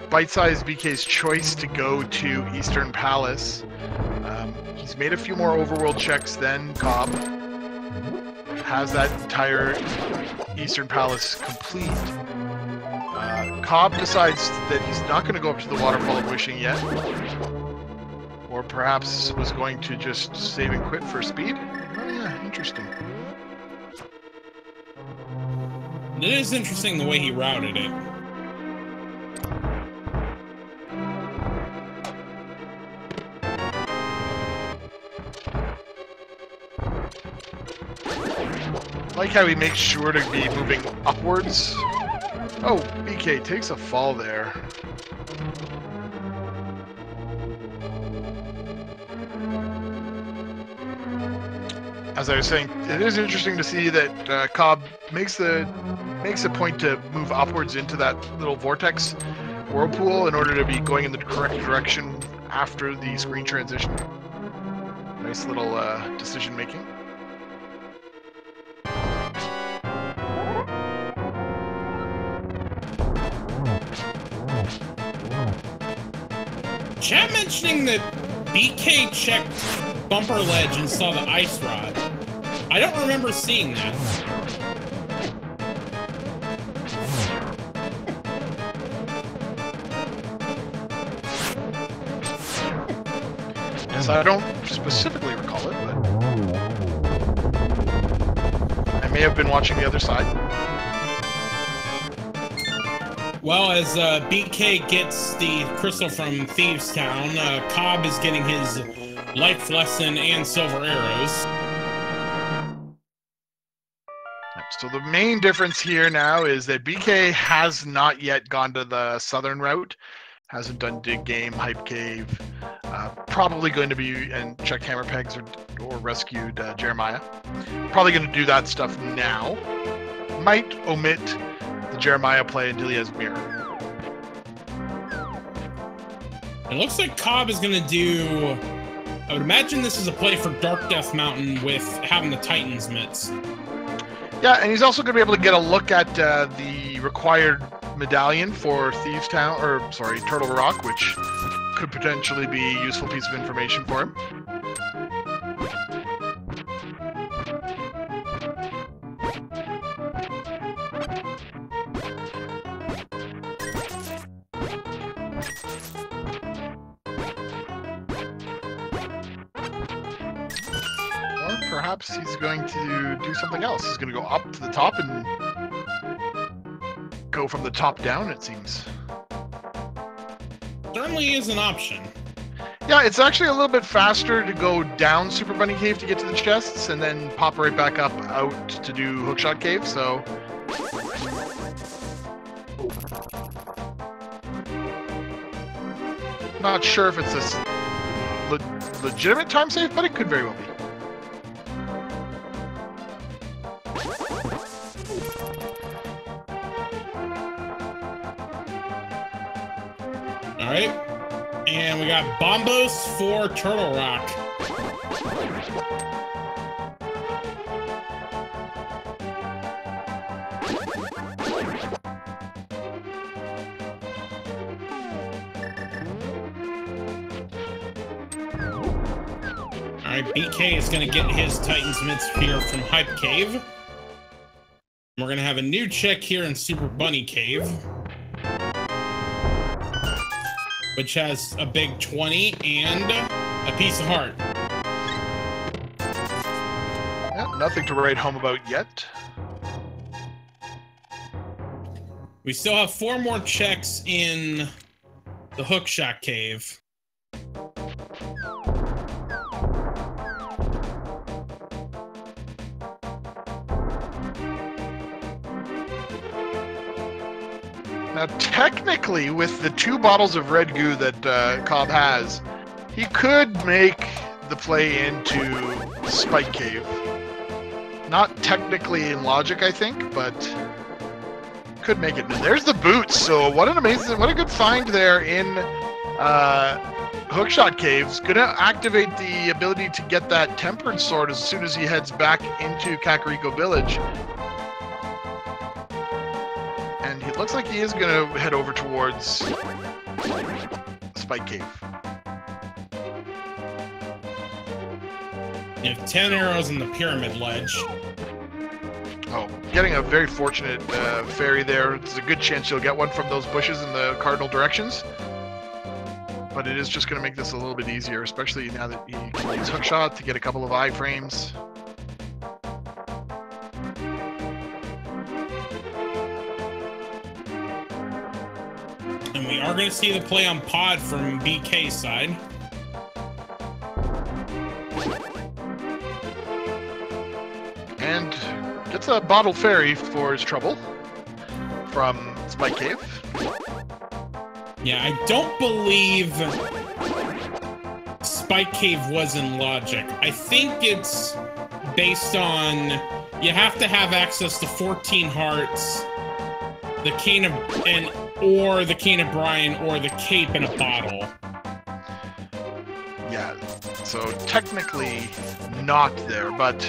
bytesizedBK's choice to go to Eastern Palace. He's made a few more overworld checks than COB. Has that entire Eastern Palace complete. COB decides that he's not going to go up to the Waterfall of Wishing yet. Or perhaps was going to just save and quit for speed. Oh yeah, interesting. It is interesting the way he routed it. I like how he makes sure to be moving upwards. Oh, BK takes a fall there. As I was saying, it is interesting to see that COB makes a point to move upwards into that little vortex whirlpool in order to be going in the correct direction after the screen transition. Nice little decision making. Chat mentioning that BK checked bumper ledge and saw the ice rod. I don't remember seeing that. Yes, I don't specifically recall it, but I may have been watching the other side. Well, as BK gets the crystal from Thieves Town, COB is getting his life lesson and silver arrows. So the main difference here now is that BK has not yet gone to the southern route, hasn't done Dig Game, Hype Cave, probably going to be and checked Hammer Pegs or rescued Jeremiah. Probably going to do that stuff now. Might omit the Jeremiah play until he has Mirror. It looks like COB is going to do... I would imagine this is a play for Dark Death Mountain with having the Titan's mitts. Yeah, and he's also going to be able to get a look at the required medallion for Thieves Town, or sorry, Turtle Rock, which could potentially be a useful piece of information for him. Perhaps he's going to do something else. He's going to go up to the top and go from the top down, it seems. Certainly is an option. Yeah, it's actually a little bit faster to go down Super Bunny Cave to get to the chests and then pop right back up out to do Hookshot Cave, so... Not sure if it's a legitimate time save, but it could very well be. Alright, and we got Bombos for Turtle Rock. Alright, BK is going to get his Titan's mitts here from Hype Cave. We're going to have a new check here in Super Bunny Cave, which has a big 20 and a piece of heart. Yeah, nothing to write home about yet. We still have 4 more checks in the Hookshot Cave. Now, technically, with the 2 bottles of red goo that Cobb has, he could make the play into Spike Cave. Not technically in logic, I think, but could make it. And there's the boots. So what a good find there in Hookshot Caves. Gonna activate the ability to get that Tempered Sword as soon as he heads back into Kakariko Village. And it looks like he is gonna head over towards Spike Cave. You have 10 arrows in the pyramid ledge. Oh, getting a very fortunate fairy there. There's a good chance you'll get one from those bushes in the cardinal directions. But it is just going to make this a little bit easier, especially now that you can use Hookshot to get a couple of iframes. And we are going to see the play on pod from BK's side. And gets a bottle fairy for his trouble from Spike Cave. Yeah, I don't believe Spike Cave was in logic. I think it's based on you have to have access to 14 hearts, the cane of or the cane of Brian or the cape in a bottle. Yeah, so technically not there, but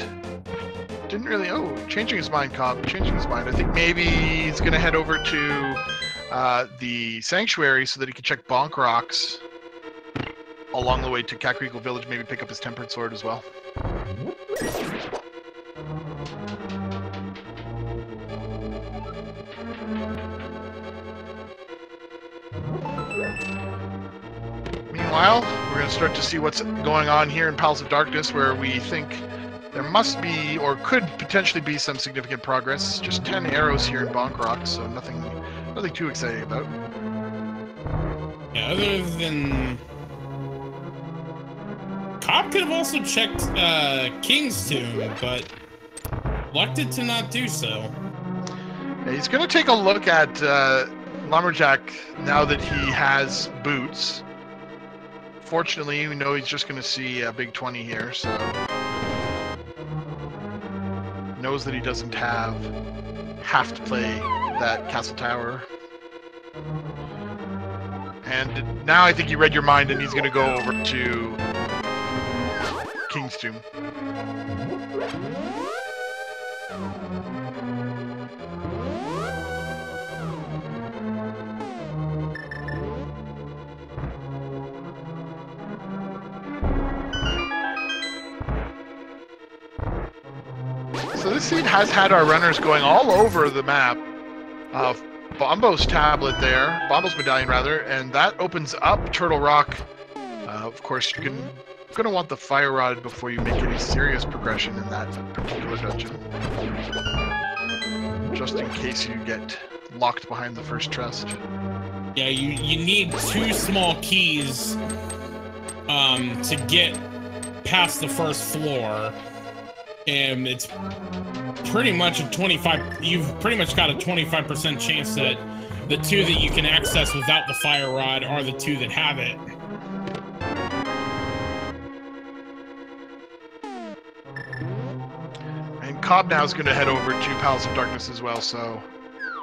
didn't really. Oh, changing his mind, Cobb. Changing his mind. I think maybe he's gonna head over to the Sanctuary so that he can check Bonk Rocks along the way to Kakariko Village. Maybe pick up his Tempered Sword as well. Meanwhile, we're going to start to see what's going on here in Palace of Darkness, where we think there must be, or could potentially be, some significant progress. Just 10 arrows here in Bonk Rocks, so nothing too exciting about. Yeah, other than... Cobb could have also checked King's Tomb, but elected to not do so. Yeah, he's going to take a look at Lumberjack now that he has boots. Fortunately, we know he's just going to see a big 20 here, so... knows that he doesn't have to play that Castle Tower. And now I think he read your mind and he's going to go over to King's Tomb. So this scene has had our runners going all over the map. Bombo's tablet there, Bombo's medallion rather, and that opens up Turtle Rock. Of course, you're gonna want the fire rod before you make any serious progression in that particular dungeon, just in case you get locked behind the first chest. Yeah, you need 2 small keys to get past the first floor. And it's pretty much a 25. You've pretty much got a 25% chance that the 2 that you can access without the fire rod are the 2 that have it. And Cobb now is going to head over to Palace of Darkness as well. So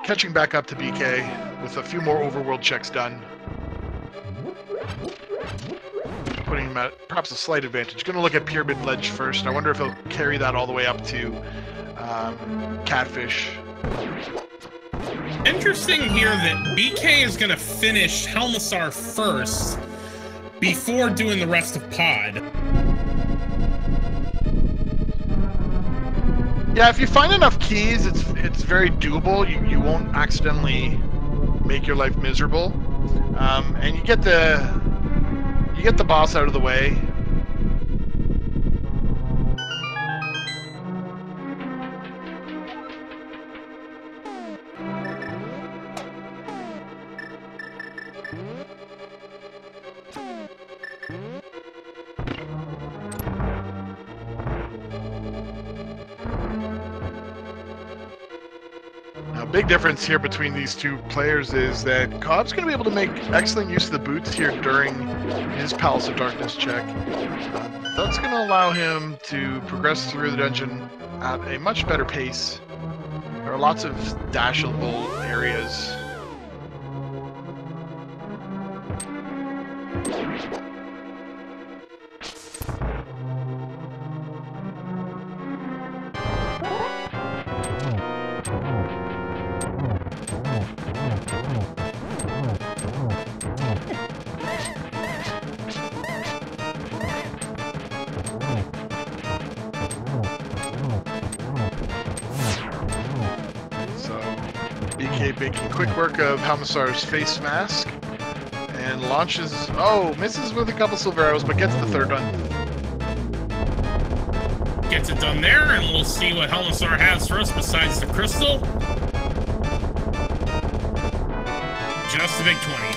catching back up to BK with a few more overworld checks done. Putting him at perhaps a slight advantage. Going to look at Pyramid Ledge first. I wonder if he'll carry that all the way up to Catfish. Interesting here that BK is going to finish Helmassar first before doing the rest of Pod. Yeah, if you find enough keys, it's very doable. You won't accidentally make your life miserable, and you get the boss out of the way. Now big difference here between these two players is that Cobb's going to be able to make excellent use of the boots here during his Palace of Darkness check. That's going to allow him to progress through the dungeon at a much better pace. There are lots of dashable areas. BK making quick work of Halmasar's face mask and launches. Oh, misses with a couple silver arrows, but gets the third one. Gets it done there, and we'll see what Halmasar has for us besides the crystal. Just a big 20.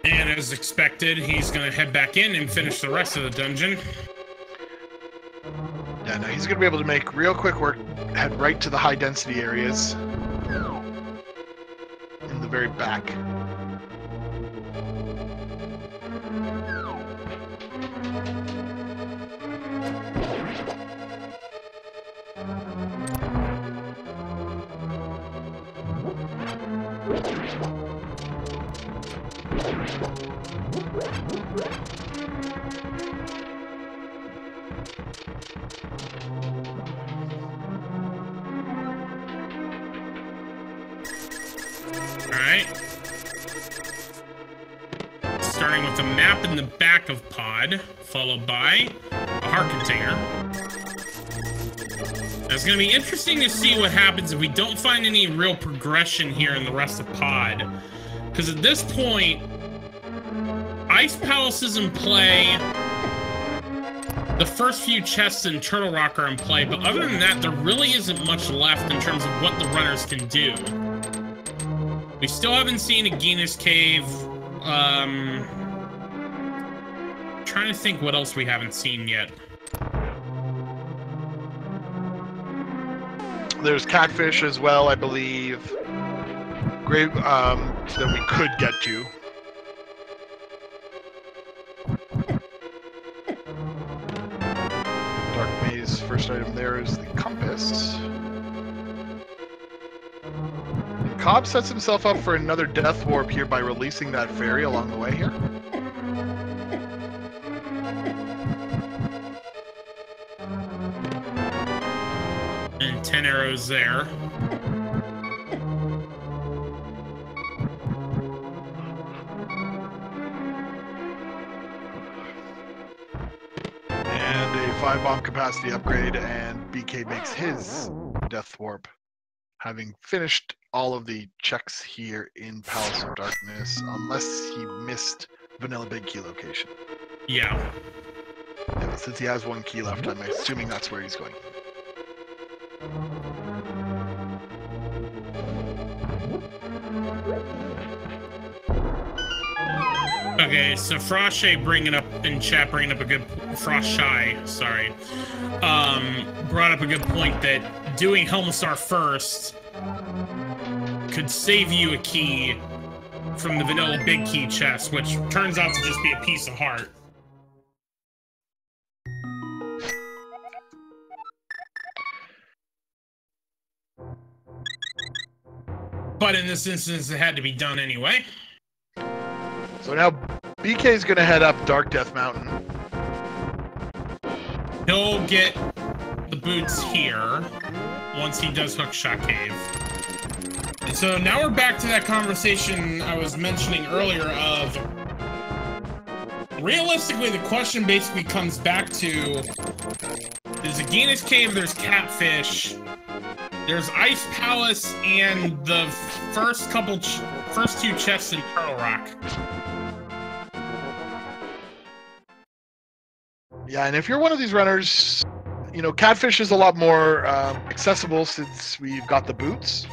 And as expected, he's going to head back in and finish the rest of the dungeon. Yeah, no, he's going to be able to make real quick work, head right to the high density areas in the very back. Alright. Starting with a map in the back of pod, followed by a heart container. Now, it's going to be interesting to see what happens if we don't find any real progression here in the rest of pod. Because at this point, Ice Palace is in play. The first few chests in Turtle Rock are in play, but other than that, there really isn't much left in terms of what the runners can do. We still haven't seen a Guinness Cave. Trying to think what else we haven't seen yet. There's Catfish as well, I believe. Grave that we could get to. Dark Maze, first item there is the compass. And Cobb sets himself up for another death warp here by releasing that fairy along the way here. And 10 arrows there. And a 5-bomb capacity upgrade, and BK makes his death warp, having finished all of the checks here in Palace of Darkness, unless he missed Vanilla Big Key location. Yeah. And since he has 1 key left, I'm assuming that's where he's going. Okay, so Froshay bringing up in chat, bringing up a good Froshay, sorry, brought up a good point that doing Helmasar first could save you a key from the vanilla big key chest, which turns out to just be a piece of heart. But in this instance, it had to be done anyway. So now BK is going to head up Dark Death Mountain. He'll get the boots here once he does Hookshot Cave. And so now we're back to that conversation I was mentioning earlier of... Realistically, the question basically comes back to... There's a Guinness Cave, there's Catfish, there's Ice Palace, and the first 2 chests in Turtle Rock. Yeah, and if you're one of these runners, you know, Catfish is a lot more accessible since we've got the boots.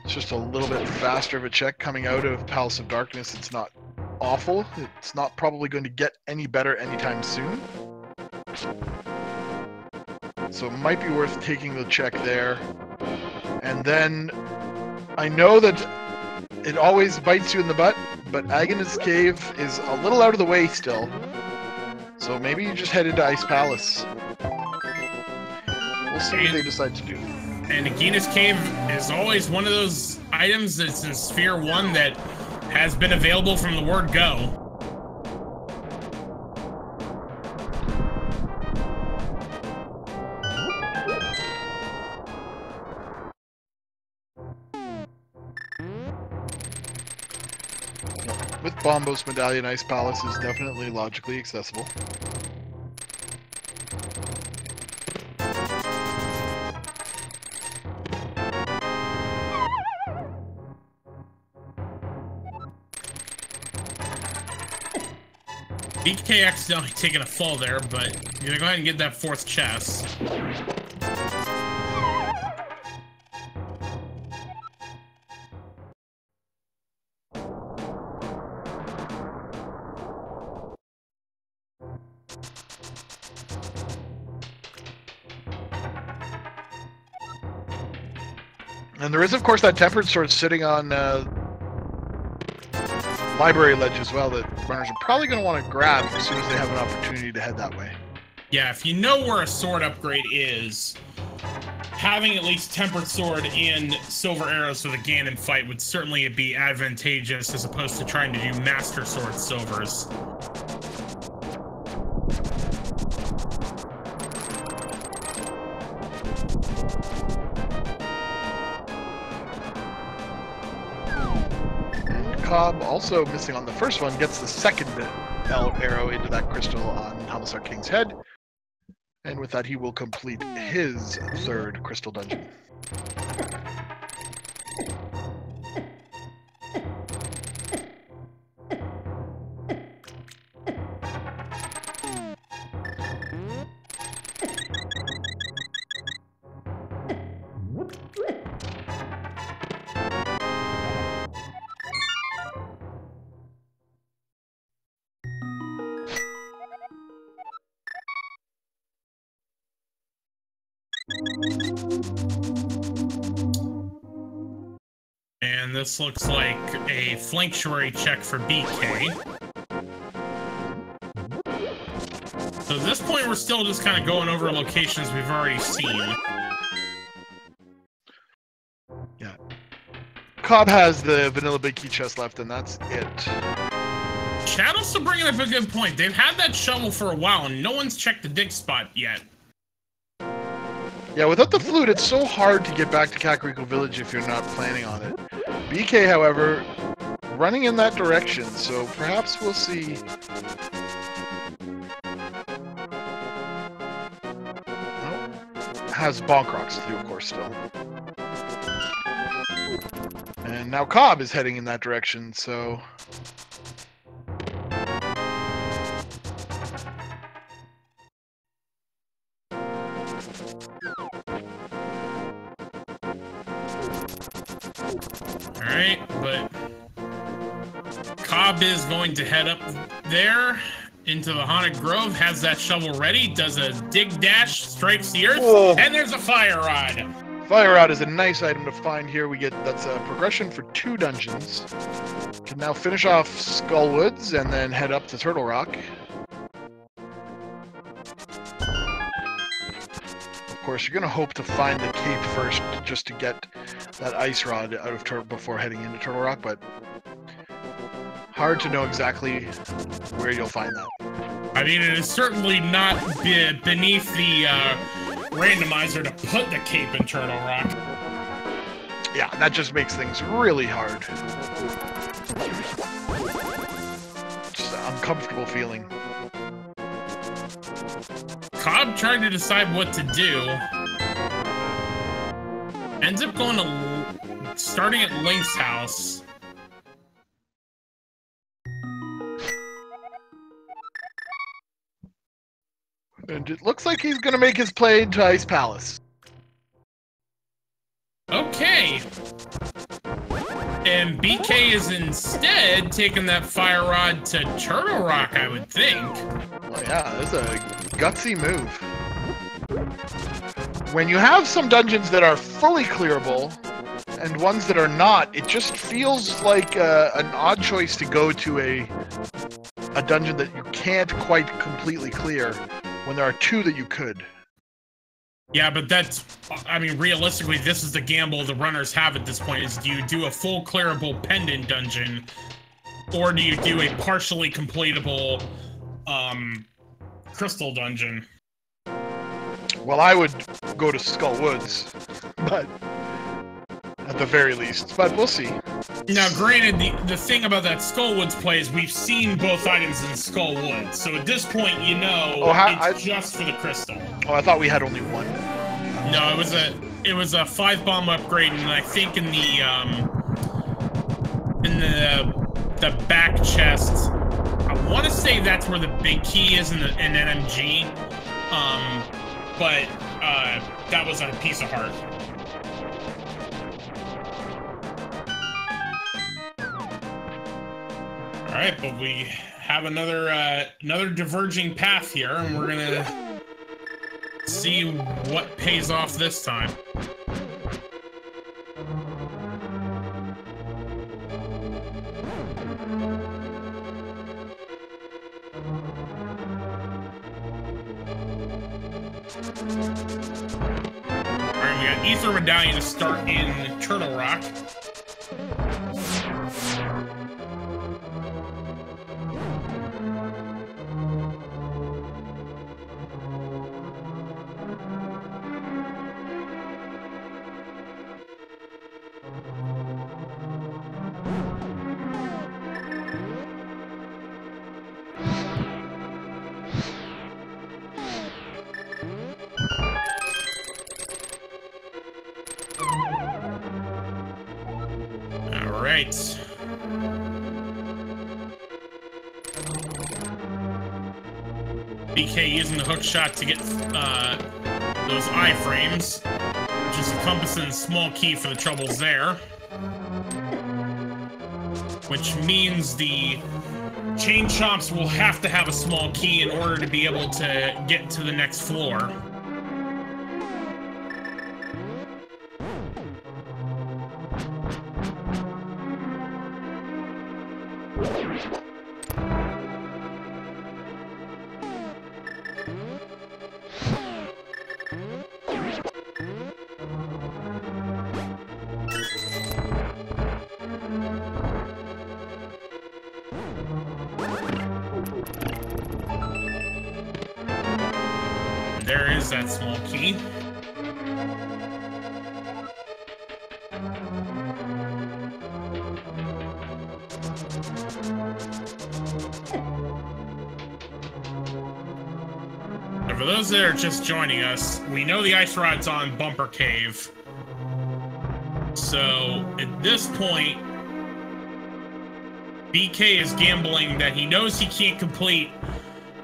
It's just a little bit faster of a check coming out of Palace of Darkness. It's not awful. It's not probably going to get any better anytime soon. So it might be worth taking the check there. And then I know that it always bites you in the butt, but Agonist Cave is a little out of the way still. So maybe you just head into Ice Palace. We'll see what they decide to do. And Aegina's Cave is always one of those items that's in Sphere 1 that has been available from the word go. With Bombos Medallion, Ice Palace is definitely logically accessible. BK accidentally taking a fall there, but you're gonna go ahead and get that fourth chest. And there is, of course, that Tempered Sword sitting on Library Ledge as well that runners are probably going to want to grab as soon as they have an opportunity to head that way. Yeah, if you know where a sword upgrade is, having at least Tempered Sword and Silver Arrows for the Ganon fight would certainly be advantageous as opposed to trying to do Master Sword Silvers. COB, also missing on the first one, gets the second arrow into that crystal on Homicide King's head. And with that, he will complete his third crystal dungeon. And this looks like a flanctuary check for BK. So at this point, we're still just kind of going over locations we've already seen. Yeah. COB has the vanilla big key chest left, and that's it. Chad also bringing up a good point. They've had that shovel for a while, and no one's checked the dig spot yet. Yeah, without the flute, it's so hard to get back to Kakariko Village if you're not planning on it. BK, however, running in that direction, so perhaps we'll see. Nope. Has Bonk Rocks to do, of course, still. And now COB is heading in that direction, so... Alright, but COB is going to head up there into the Haunted Grove, has that shovel ready, does a dig dash, strikes the earth, and there's a fire rod. Fire rod is a nice item to find here. That's a progression for 2 dungeons. Can now finish off Skullwoods and then head up to Turtle Rock. Of course, you're gonna hope to find the cape first just to get that ice rod out of Turtle before heading into Turtle Rock, but hard to know exactly where you'll find that. I mean, it is certainly not beneath the randomizer to put the cape in Turtle Rock. Yeah, that just makes things really hard. Just an uncomfortable feeling. COB trying to decide what to do. Ends up going to... starting at Link's house. And it looks like he's gonna make his play to Ice Palace. Okay. And BK is instead taking that fire rod to Turtle Rock, I would think. Oh yeah, that's a gutsy move. When you have some dungeons that are fully clearable, and ones that are not, it just feels like an odd choice to go to a dungeon that you can't quite completely clear when there are two that you could. Yeah, but that's, I mean, realistically, this is the gamble the runners have at this point, is do you do a full clearable pendant dungeon, or do you do a partially completable crystal dungeon? Well, I would go to Skull Woods, but at the very least, but we'll see. Now, granted, the thing about that Skullwoods play is we've seen both items in Skullwoods, so at this point, you know, it's just for the crystal. Oh, I thought we had only one. No, it was a 5-bomb upgrade, and I think in the back chest, I want to say that's where the big key is in NMG, but that was a piece of heart. All right, but we have another diverging path here, and we're gonna see what pays off this time. All right, we got Ether Medallion to start in Turtle Rock. BK using the hook shot to get those iframes, which is encompassing a small key for the troubles there. Which means the chain chomps will have to have a small key in order to be able to get to the next floor. There is that small key. Now, for those that are just joining us, we know the ice rod's on Bumper Cave. So, at this point, BK is gambling that he knows he can't complete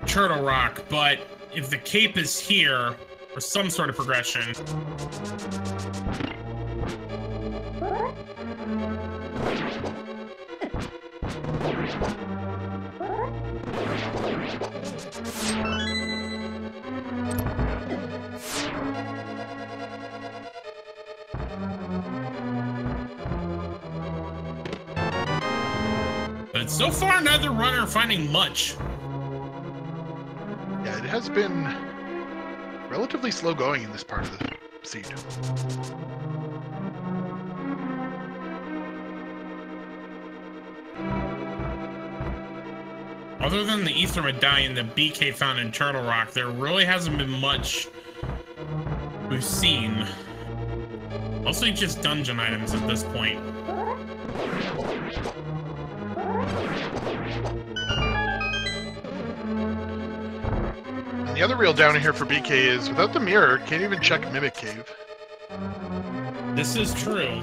Turtle Rock, but if the cape is here, or some sort of progression. But so far, neither runner finding much. Yeah, it has been relatively slow going in this part of the seed. Other than the Ether Medallion that BK found in Turtle Rock, there really hasn't been much we've seen. Mostly just dungeon items at this point. The other real downer here for BK is, without the mirror, can't even check Mimic Cave. This is true.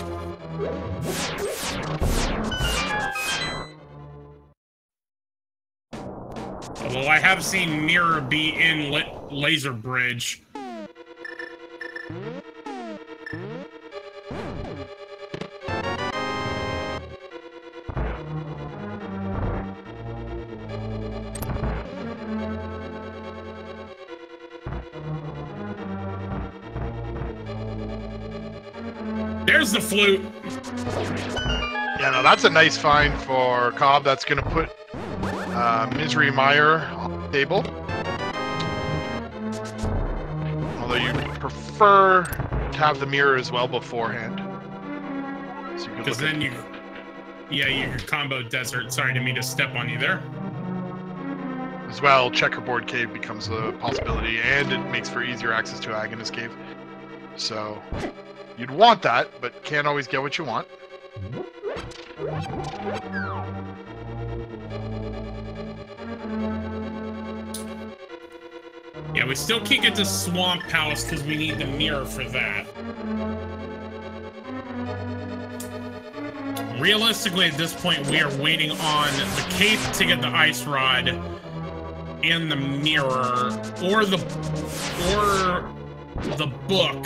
Although Although I have seen Mirror be in Laser Bridge. There's the flute. Yeah, no, that's a nice find for Cobb. That's going to put Misery Mire on the table. Although you prefer to have the mirror as well beforehand. Because so then you could combo Desert. Sorry, didn't mean to step on you there. As well, Checkerboard Cave becomes a possibility, and it makes for easier access to Agonist Cave. So, you'd want that, but can't always get what you want. Yeah, we still can't get to Swamp House because we need the mirror for that. Realistically, at this point, we are waiting on the cape to get the ice rod and the mirror, or the book.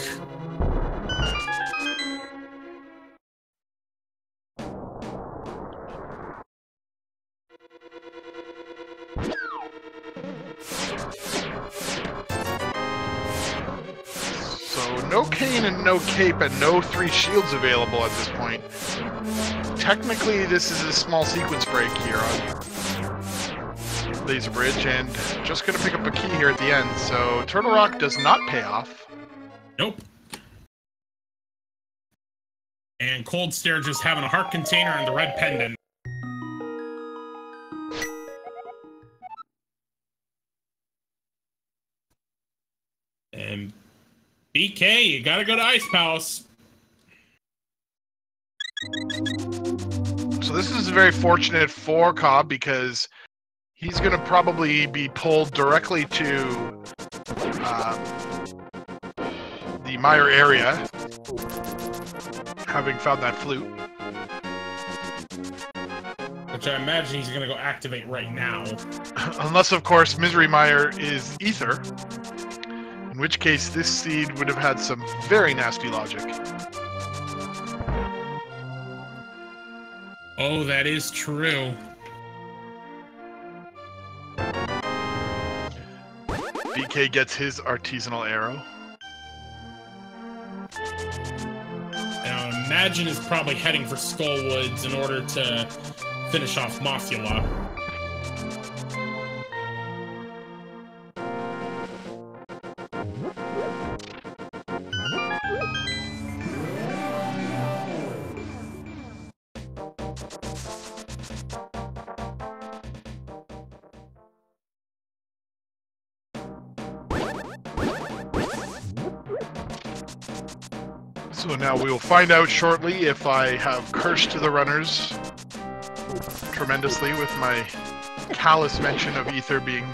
No cane and no cape and no 3 shields available at this point. Technically, this is a small sequence break here on Laser Bridge, and just going to pick up a key here at the end. So Turtle Rock does not pay off. Nope. And Cold Stare just having a heart container and the red pendant. And BK, you gotta go to Ice Palace. So this is very fortunate for Cobb because he's going to probably be pulled directly to the Mire area, having found that flute. Which I imagine he's going to go activate right now. Unless, of course, Misery Mire is Ether. In which case, this seed would have had some very nasty logic. Oh, that is true. BK gets his artisanal arrow. And I imagine is probably heading for Skullwoods in order to finish off Mothula. So now we will find out shortly if I have cursed the runners tremendously with my callous mention of Ether being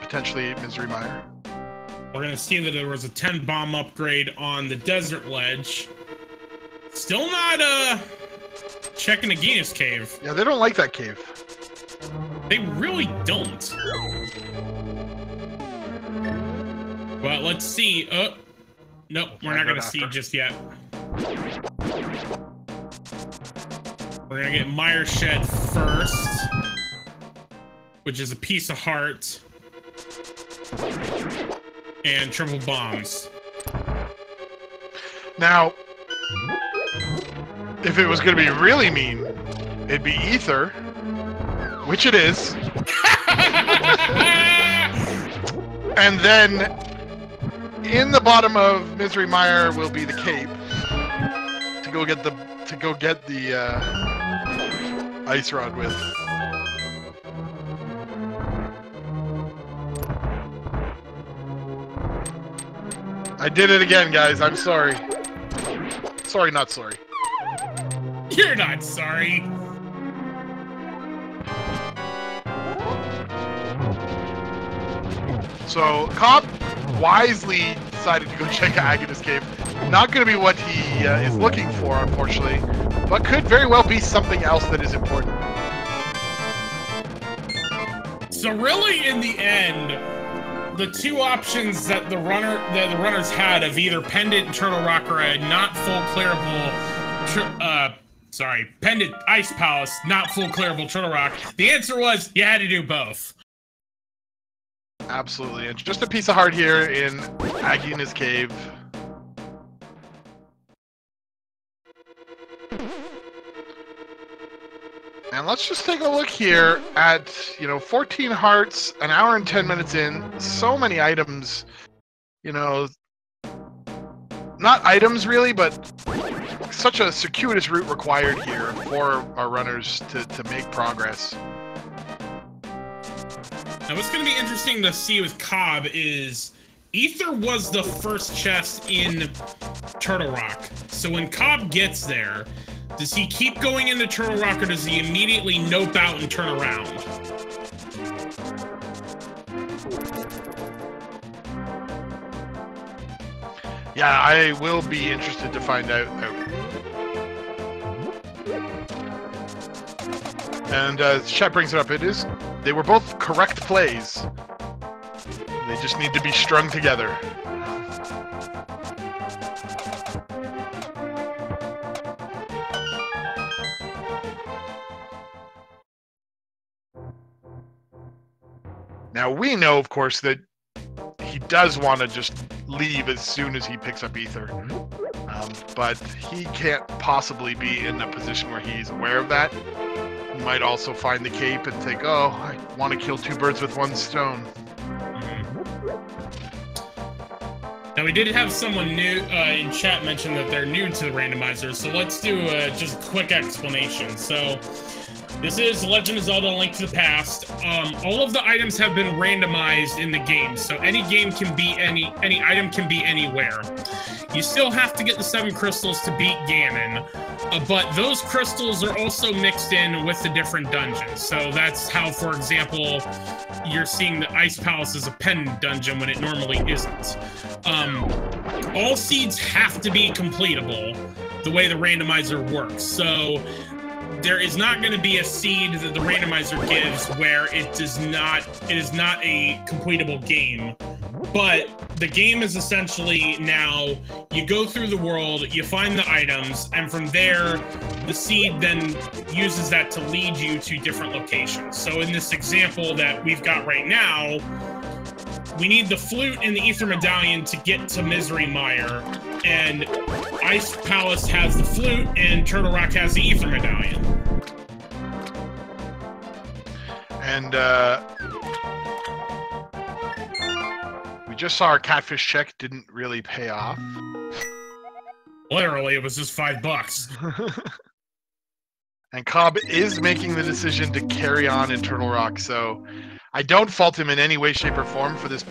potentially Misery Mire. We're going to see that there was a 10 bomb upgrade on the Desert Ledge. Still not checking the Genus Cave. Yeah, they don't like that cave. They really don't. Well, let's see. Nope, we're not going to see just yet. We're going to get Mire Shed first, which is a piece of heart and triple bombs. Now, if it was going to be really mean, it'd be Ether, which it is. And then in the bottom of Misery Mire will be the cape to go get the ice rod with. I did it again, guys. I'm sorry. Sorry, not sorry. You're not sorry. So Cobb wisely decided to go check Agonist Cave. Not going to be what he is looking for, unfortunately, but could very well be something else that is important. So really, in the end, the two options that the runners had of either Pendant Turtle Rock or a not full clearable, Pendant Ice Palace, not full clearable Turtle Rock. The answer was you had to do both. Absolutely, and just a piece of heart here in Agina's Cave. And let's just take a look here at, 14 hearts, an hour and 10 minutes in, so many items, not items really, but such a circuitous route required here for our runners to make progress. Now what's going to be interesting to see with COB is Ether was the first chest in Turtle Rock. So when COB gets there, does he keep going into Turtle Rock or does he immediately nope out and turn around? Yeah, I will be interested to find out. And chat brings it up. They were both correct plays. They just need to be strung together. Now we know, of course, that he does want to just leave as soon as he picks up Ether. But he can't possibly be in a position where he's aware of that. He might also find the cape and think, oh, I want to kill two birds with one stone. Now we did have someone new in chat mention that they're new to the randomizer, so let's do just a quick explanation. So this is Legend of Zelda: Link to the Past. All of the items have been randomized in the game, so any game can be any item can be anywhere. You still have to get the 7 crystals to beat Ganon, but those crystals are also mixed in with the different dungeons. So that's how, for example, you're seeing the Ice Palace as a pendant dungeon when it normally isn't. All seeds have to be completable the way the randomizer works. So there is not going to be a seed that the randomizer gives where it is not a completable game. But the game is essentially now you go through the world, you find the items, and from there, the seed then uses that to lead you to different locations. So in this example that we've got right now, we need the flute and the Ether Medallion to get to Misery Mire, and Ice Palace has the flute, and Turtle Rock has the Ether Medallion. And we just saw our catfish check didn't really pay off. Literally, it was just $5. And Cobb is making the decision to carry on in Turtle Rock, so I don't fault him in any way, shape, or form for this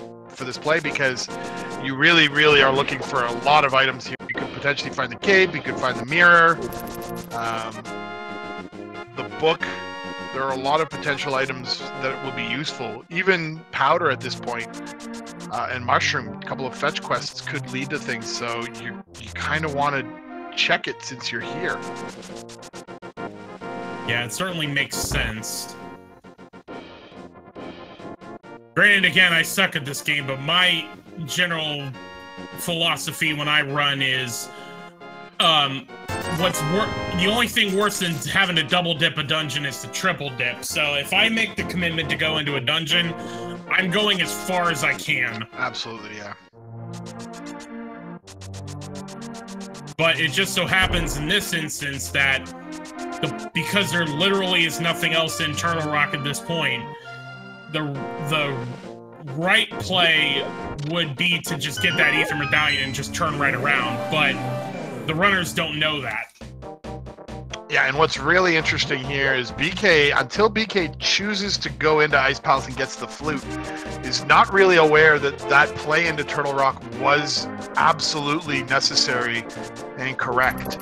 play, because you really, really are looking for a lot of items here. You could potentially find the cape, you could find the mirror, the book. There are a lot of potential items that will be useful. Even powder at this point, and mushroom, a couple of fetch quests could lead to things, so you kind of want to check it since you're here. Yeah, it certainly makes sense. Granted, again, I suck at this game, but my general philosophy when I run is, the only thing worse than having to double dip a dungeon is to triple dip. So if I make the commitment to go into a dungeon, I'm going as far as I can. Absolutely, yeah. But it just so happens in this instance that because there literally is nothing else in Turtle Rock at this point, the right play would be to just get that Ether Medallion and just turn right around, but the runners don't know that. Yeah, and what's really interesting here is BK, until BK chooses to go into Ice Palace and gets the flute, is not really aware that that play into Turtle Rock was absolutely necessary and correct.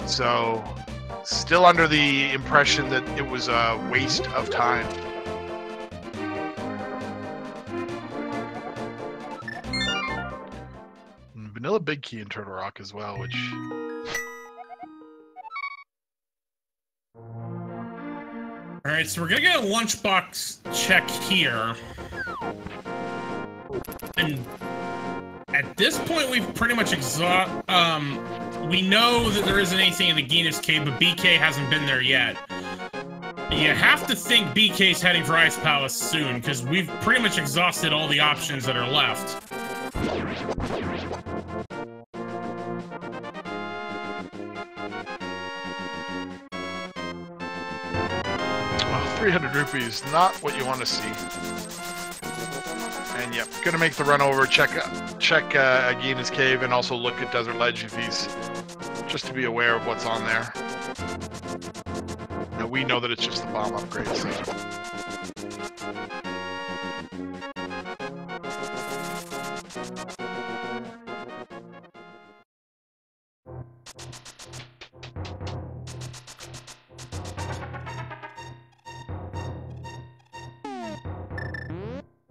So, still under the impression that it was a waste of time. Vanilla Big Key in Turtle Rock as well, which... Alright, so we're gonna get a lunchbox check here. And at this point, we've pretty much we know that there isn't anything in the Genus Cave, but BK hasn't been there yet. You have to think BK's heading for Ice Palace soon, because we've pretty much exhausted all the options that are left. 300 rupees, not what you want to see. And yep, gonna make the run over, check Agina's Cave, and also look at Desert Ledge if he's, just to be aware of what's on there. Now we know that it's just the bomb upgrade, so.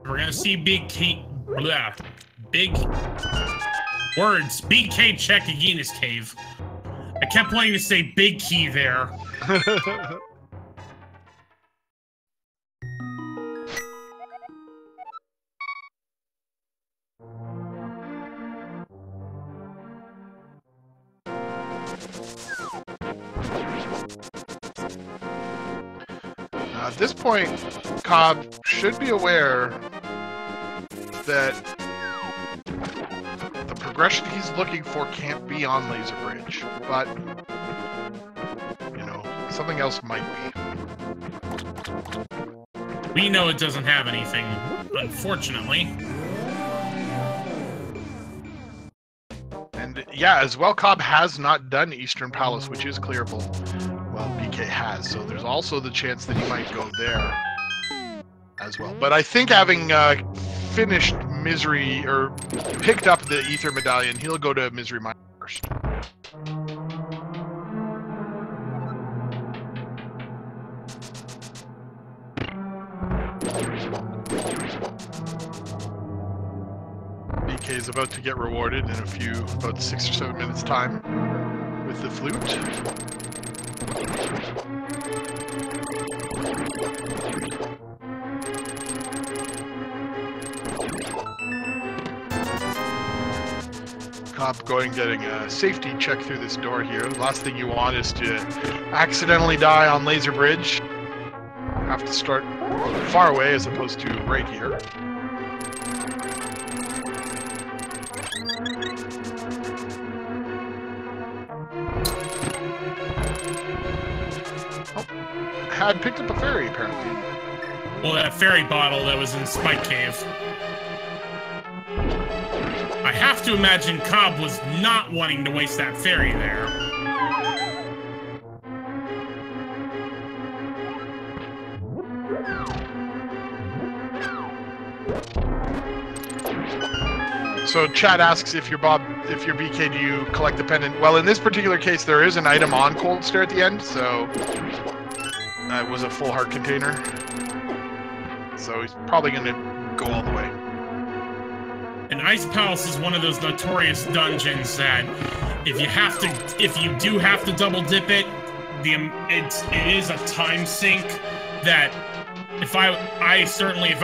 We're gonna see big words. BK check Agina's Cave. I kept wanting to say big key there. At this point, COB should be aware that the progression he's looking for can't be on Laser Bridge, but, you know, something else might be. We know it doesn't have anything, unfortunately. And yeah, as well, COB has not done Eastern Palace, which is clearable. Well, BK has, so there's also the chance that he might go there as well. But I think having finished Misery, or picked up the Ether Medallion, he'll go to Misery Mine first. BK is about to get rewarded in about 6 or 7 minutes time with the flute. COB getting a safety check through this door here. The last thing you want is to accidentally die on Laser Bridge. Have to start far away as opposed to right here. Oh, had picked up a fairy apparently. Well, that fairy bottle that was in Spike Cave. I have to imagine COB was not wanting to waste that fairy there. So Chad asks if you're BK, do you collect the pendant? Well, in this particular case, there is an item on Cold Stare at the end, so that was a full heart container. So he's probably going to go all the way. And Ice Palace is one of those notorious dungeons that if you do have to double dip it, it is a time sink that if I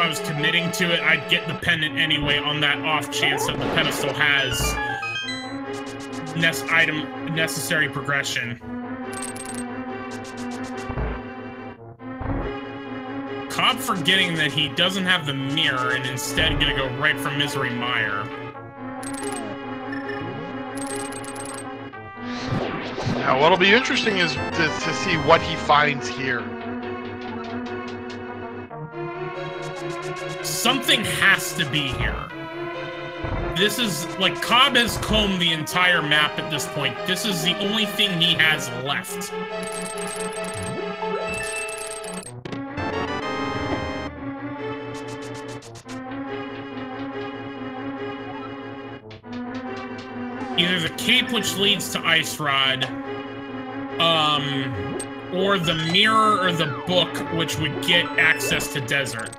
was committing to it, I'd get the pendant anyway on that off chance that the pedestal has necessary progression. COB forgetting that he doesn't have the mirror and instead gonna go right for Misery Mire. Now what'll be interesting is to see what he finds here. Something has to be here. This is, like, COB has combed the entire map at this point. This is the only thing he has left. Either the cape which leads to Ice Rod, or the mirror or the book which would get access to Desert.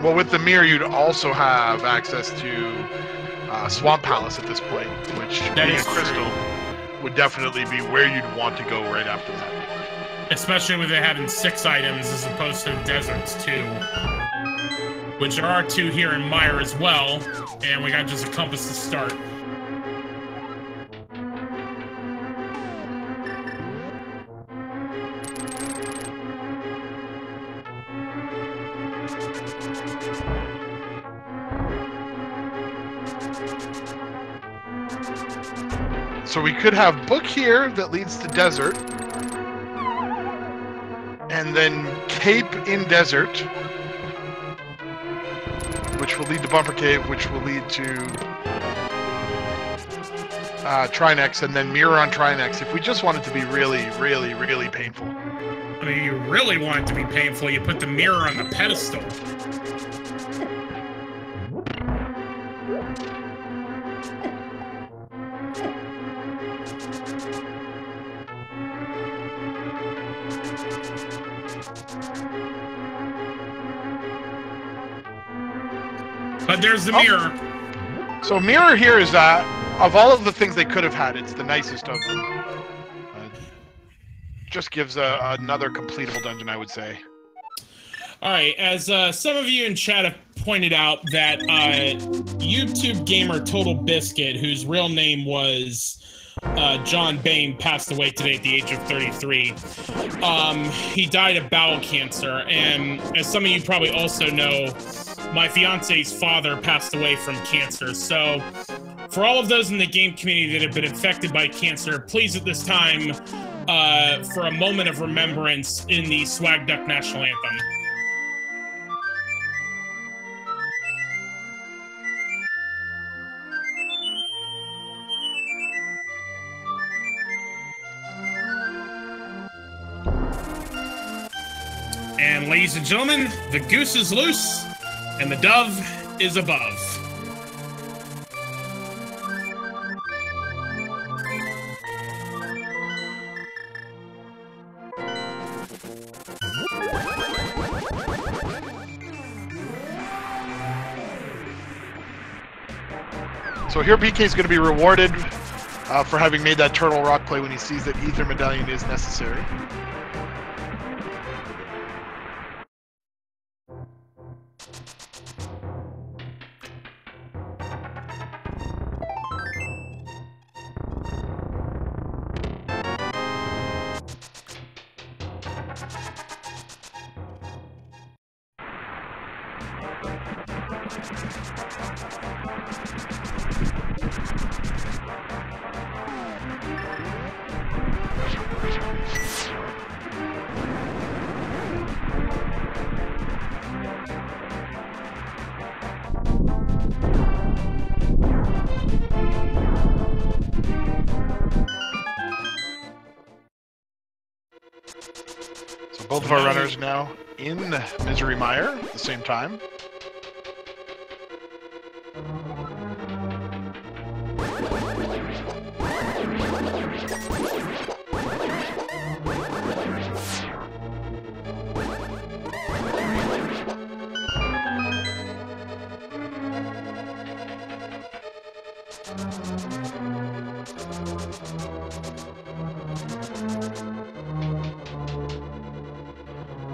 Well, with the mirror, you'd also have access to Swamp Palace at this point, which That being is a crystal would definitely be where you'd want to go right after that. Especially with it having 6 items as opposed to the deserts 2. Which there are 2 here in Mire as well, and we got just a compass to start. So we could have book here that leads to desert, and then cape in desert, which will lead to bumper cave, which will lead to Trinex, and then mirror on Trinex. If we just want it to be really, really, really painful. I mean, you really want it to be painful, you put the mirror on the pedestal. But there's the mirror. So mirror here is, of all of the things they could have had, it's the nicest of them. Just gives another completable dungeon, I would say. All right, as some of you in chat have pointed out that YouTube gamer Total Biscuit, whose real name was John Bain, passed away today at the age of 33. He died of bowel cancer, and as some of you probably also know, my fiance's father passed away from cancer. So for all of those in the game community that have been affected by cancer, please at this time, for a moment of remembrance in the Swag Duck National Anthem. And ladies and gentlemen, the goose is loose, and the dove is above. So here BK is going to be rewarded for having made that Turtle Rock play when he sees that Ether Medallion is necessary. So both of our runners now in Misery Mire at the same time.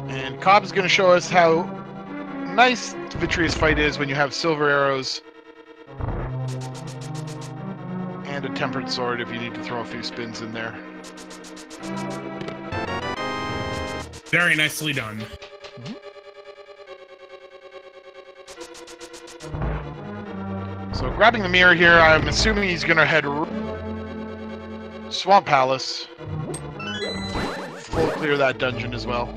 And Cobb is going to show us how nice Vitreous Fight is when you have silver arrows and a tempered sword if you need to throw a few spins in there. Very nicely done. So grabbing the mirror here, I'm assuming he's going to head Swamp Palace. Full clear that dungeon as well.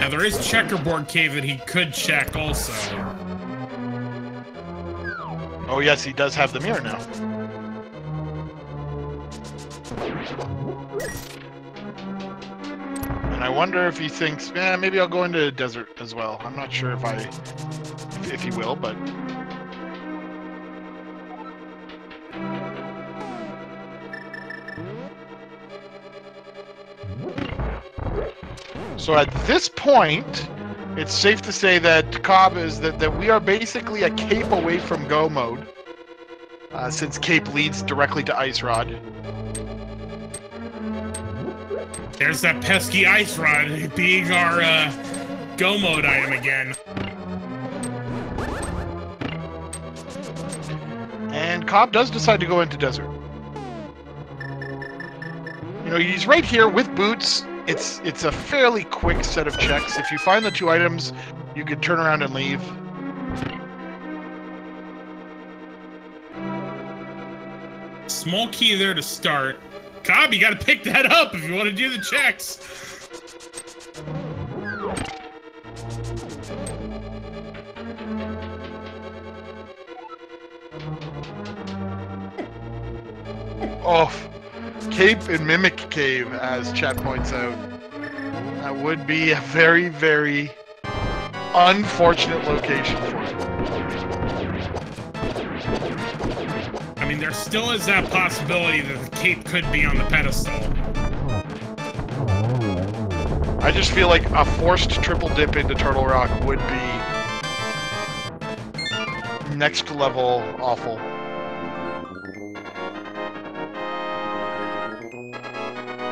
Now there is Checkerboard Cave that he could check also. Oh yes, he does have the mirror now. And I wonder if he thinks, man, maybe I'll go into the desert as well. I'm not sure if he will, but so at this point, it's safe to say that COB is that we are basically a cape away from go mode, since cape leads directly to Ice Rod. There's that pesky Ice Rod being our go mode item again. And COB does decide to go into desert. You know, he's right here with boots. It's a fairly quick set of checks. If you find the 2 items, you could turn around and leave. Small key there to start. COB, you gotta pick that up if you want to do the checks. Oh, Cape and Mimic Cave, as chat points out. That would be a very, very unfortunate location for it. I mean, there still is that possibility that the cape could be on the pedestal. I just feel like a forced triple dip into Turtle Rock would be next level awful.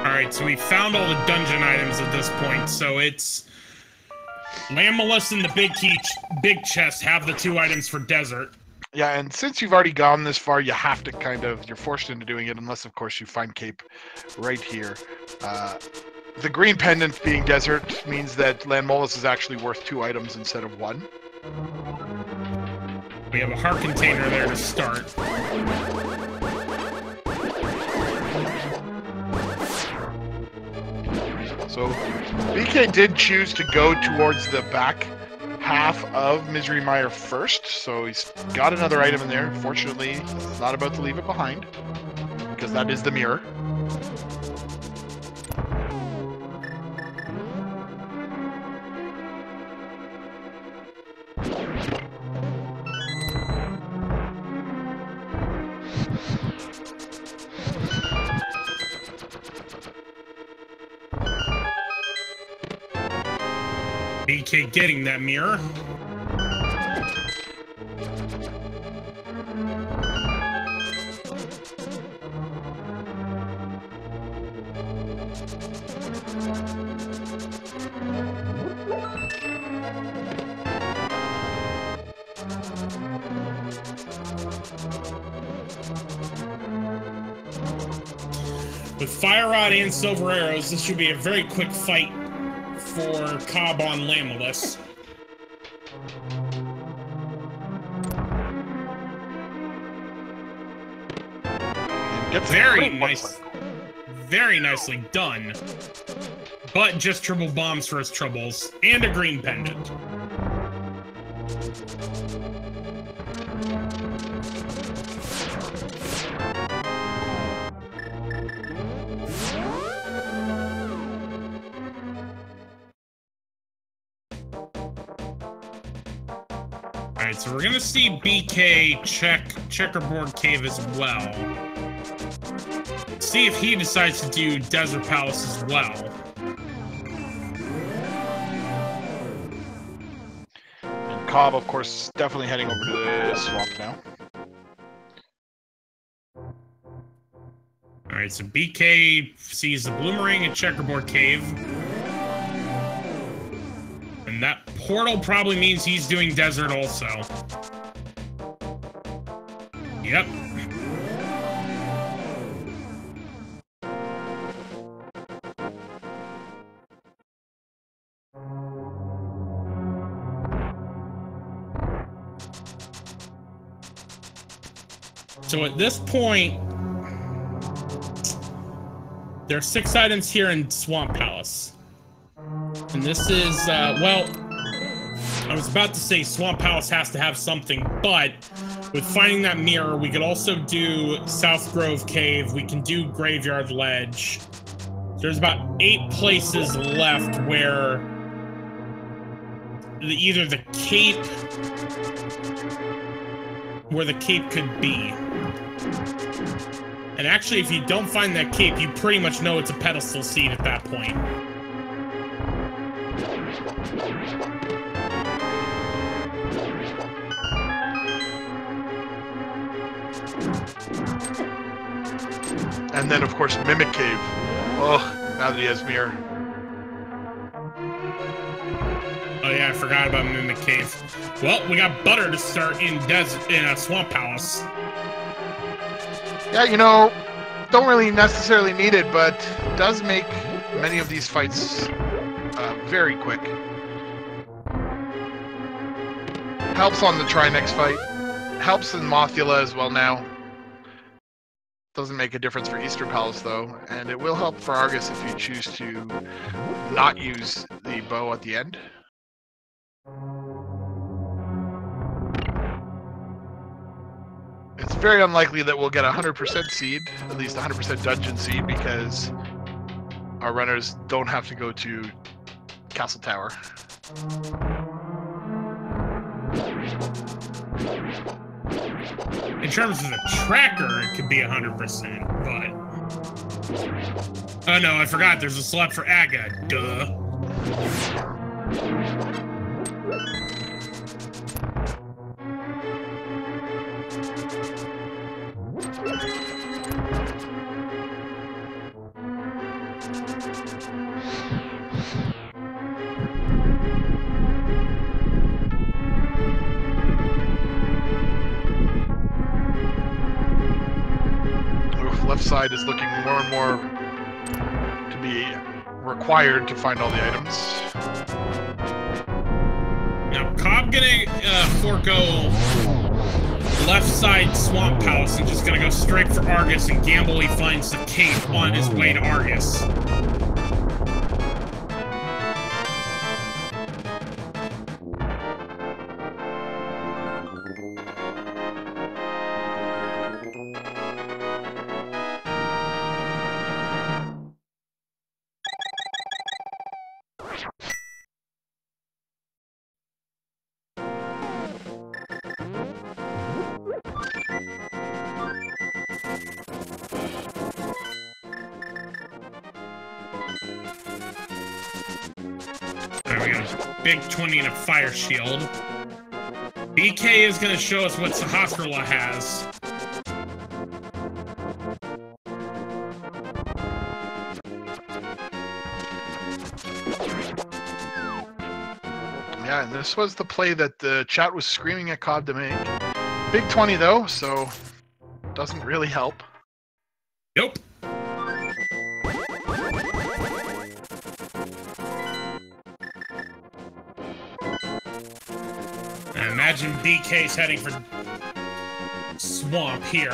Alright, so we found all the dungeon items at this point, so it's Lalala and the big chest have the 2 items for desert. Yeah, and since you've already gone this far, you have to you're forced into doing it, unless, of course, you find Cape right here. The green pendant being desert means that Lalala is actually worth 2 items instead of 1. We have a heart container there to start. So, BK did choose to go towards the back half of Misery Mire first, so he's got another item in there. Fortunately, he's not about to leave it behind, because that is the mirror. BK getting that mirror. With Fire Rod and Silver Arrows, this should be a very quick fight for COB on Lalala. Very nicely done. But just triple bombs for his troubles, and a green pendant. Alright, so we're gonna see BK check Checkerboard Cave as well. See if he decides to do Desert Palace as well. And COB, of course, definitely heading over to the swamp now. Alright, so BK sees the Bloomerang at Checkerboard Cave. And that portal probably means he's doing desert also. Yep. So at this point, there are 6 items here in Swamp Palace. And this is, well, I was about to say Swamp Palace has to have something, but with finding that mirror, we could also do South Grove Cave, we can do Graveyard Ledge. There's about 8 places left where either the cape could be. And actually, if you don't find that cape, you pretty much know it's a pedestal seed at that point. And then, of course, Mimic Cave. Oh, now that he has Mirror. Oh yeah, I forgot about Mimic Cave. Well, we got Butter to start in Swamp Palace. Yeah, you know, don't really necessarily need it, but does make many of these fights very quick. Helps on the Trinex fight. Helps in Mothula as well now. Doesn't make a difference for Eastern Palace though, and it will help for Argus if you choose to not use the bow at the end. It's very unlikely that we'll get 100% seed, at least 100% dungeon seed, because our runners don't have to go to Castle Tower. In terms of the tracker, it could be 100%, but... Oh no, I forgot, there's a slot for Aga, duh. Left side is looking more and more to be required to find all the items. Now, Cobb gonna forego left side Swamp Palace and just gonna go straight for Argus and gamble he finds the cape on his way to Argus. Big 20 and a fire shield. BK is going to show us what Sahasrara has. Yeah, and this was the play that the chat was screaming at COB to make. Big 20 though, so doesn't really help. Nope. Imagine BK's heading for Swamp here.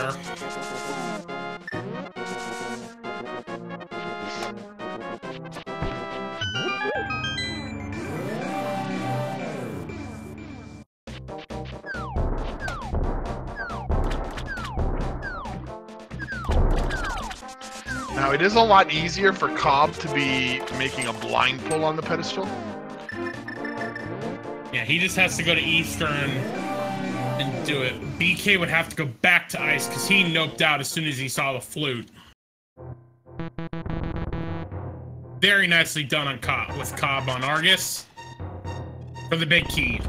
Now, it is a lot easier for COB to be making a blind pull on the pedestal. Yeah, he just has to go to Eastern and do it. BK would have to go back to Ice because he noped out as soon as he saw the flute. Very nicely done on Cobb, with Cobb on Argus for the big key.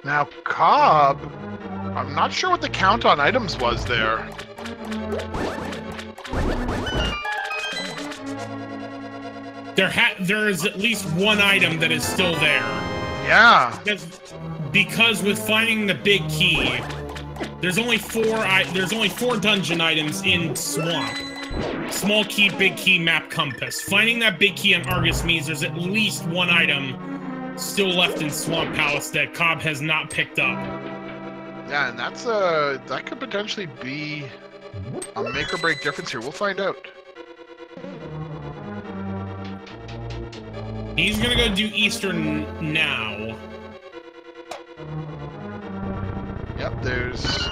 Now, Cobb, I'm not sure what the count on items was there. There is at least one item that is still there. Yeah. Because with finding the big key, there's only four dungeon items in Swamp. Small key, big key, map, compass. Finding that big key on Argus means there's at least one item still left in Swamp Palace that Cobb has not picked up. Yeah, and that could potentially be a make or break difference here. We'll find out. He's gonna go do Eastern now. Yep, there's...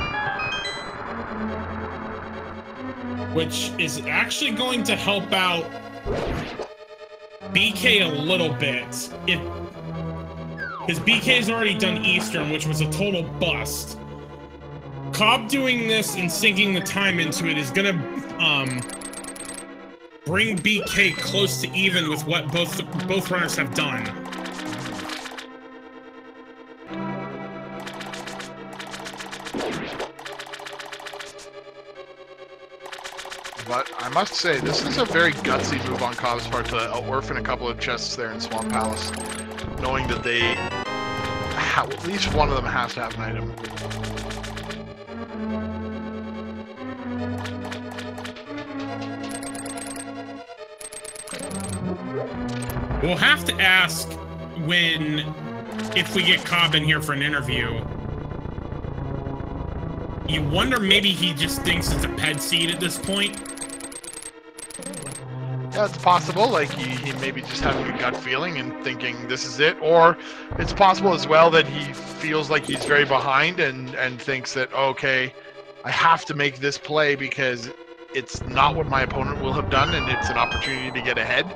which is actually going to help out BK a little bit. Because BK's already done Eastern, which was a total bust. COB doing this and sinking the time into it is gonna bring BK close to even with what both runners have done. But I must say, this is a very gutsy move on COB's part to orphan a couple of chests there in Swamp Palace, knowing that they at least one of them has to have an item. We'll have to ask if we get COB in here for an interview. You wonder maybe he just thinks it's a ped seed at this point? Yeah, it's possible. Like, he maybe just having a gut feeling and thinking this is it. Or it's possible as well that he feels like he's very behind and thinks that, okay, I have to make this play because it's not what my opponent will have done and it's an opportunity to get ahead.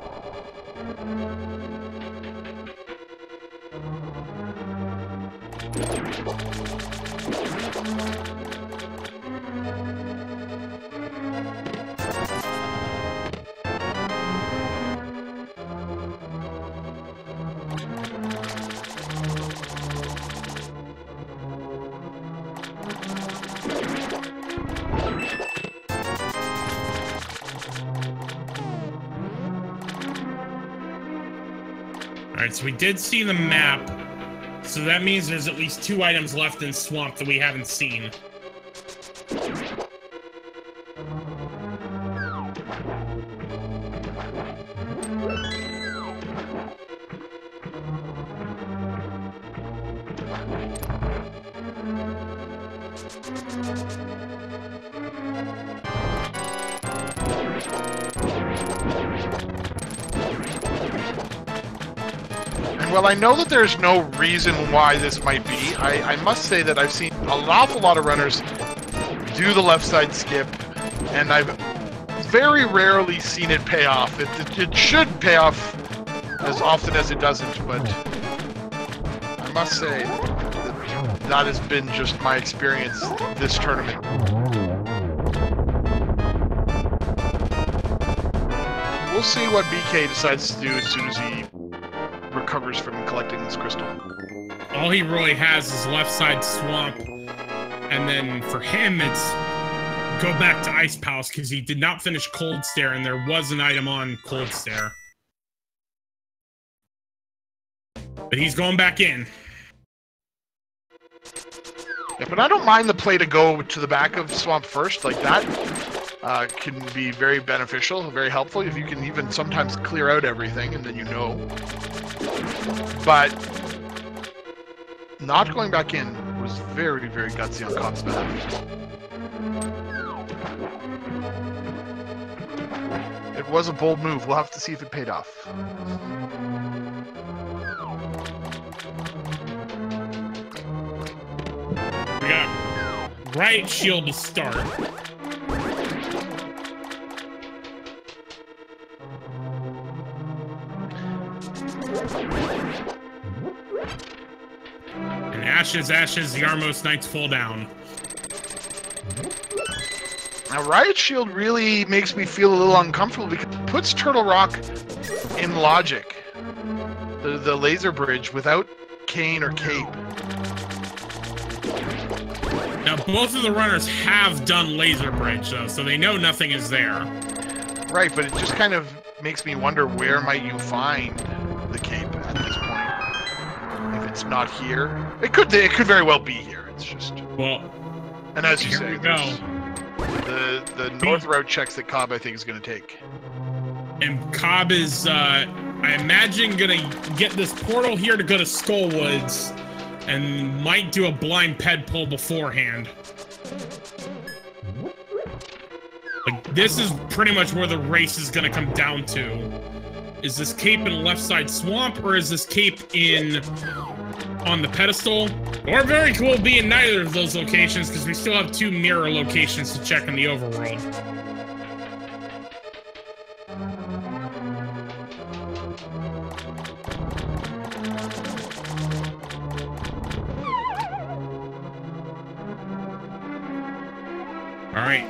Alright, so we did see the map, so that means there's at least 2 items left in Swamp that we haven't seen. Well, I know that there's no reason why this might be. I must say that I've seen an awful lot of runners do the left side skip, and I've very rarely seen it pay off. It should pay off as often as it doesn't, but I must say that has been just my experience this tournament. We'll see what BK decides to do as soon as he recovers from collecting this crystal. All he really has is left side Swamp, and then for him it's go back to Ice Palace because he did not finish Cold Stare and there was an item on Cold Stare. But he's going back in. Yeah, but I don't mind the play to go to the back of Swamp first, like that. Can be very beneficial, very helpful, if you can even sometimes clear out everything and then you know. But not going back in was very, very gutsy on COB's behalf. It was a bold move. We'll have to see if it paid off. We got Riot Shield to start. And Ashes, the Armos Knights fall down. Now, Riot Shield really makes me feel a little uncomfortable because it puts Turtle Rock in logic. The laser bridge without Kane or Cape. Now, both of the runners have done laser bridge, though, so they know nothing is there. Right, but it just kind of makes me wonder where might you find the Cape at this point. If it's not here, it could very well be here. It's just and as you say, the north route checks that COB I think is going to take. And COB is, I imagine, going to get this portal here to go to Skullwoods, and might do a blind ped pull beforehand. Like, this is pretty much where the race is going to come down to. Is this Cape in left side Swamp, or is this Cape on the pedestal? Or very cool be in neither of those locations, because we still have 2 mirror locations to check in the overworld. right.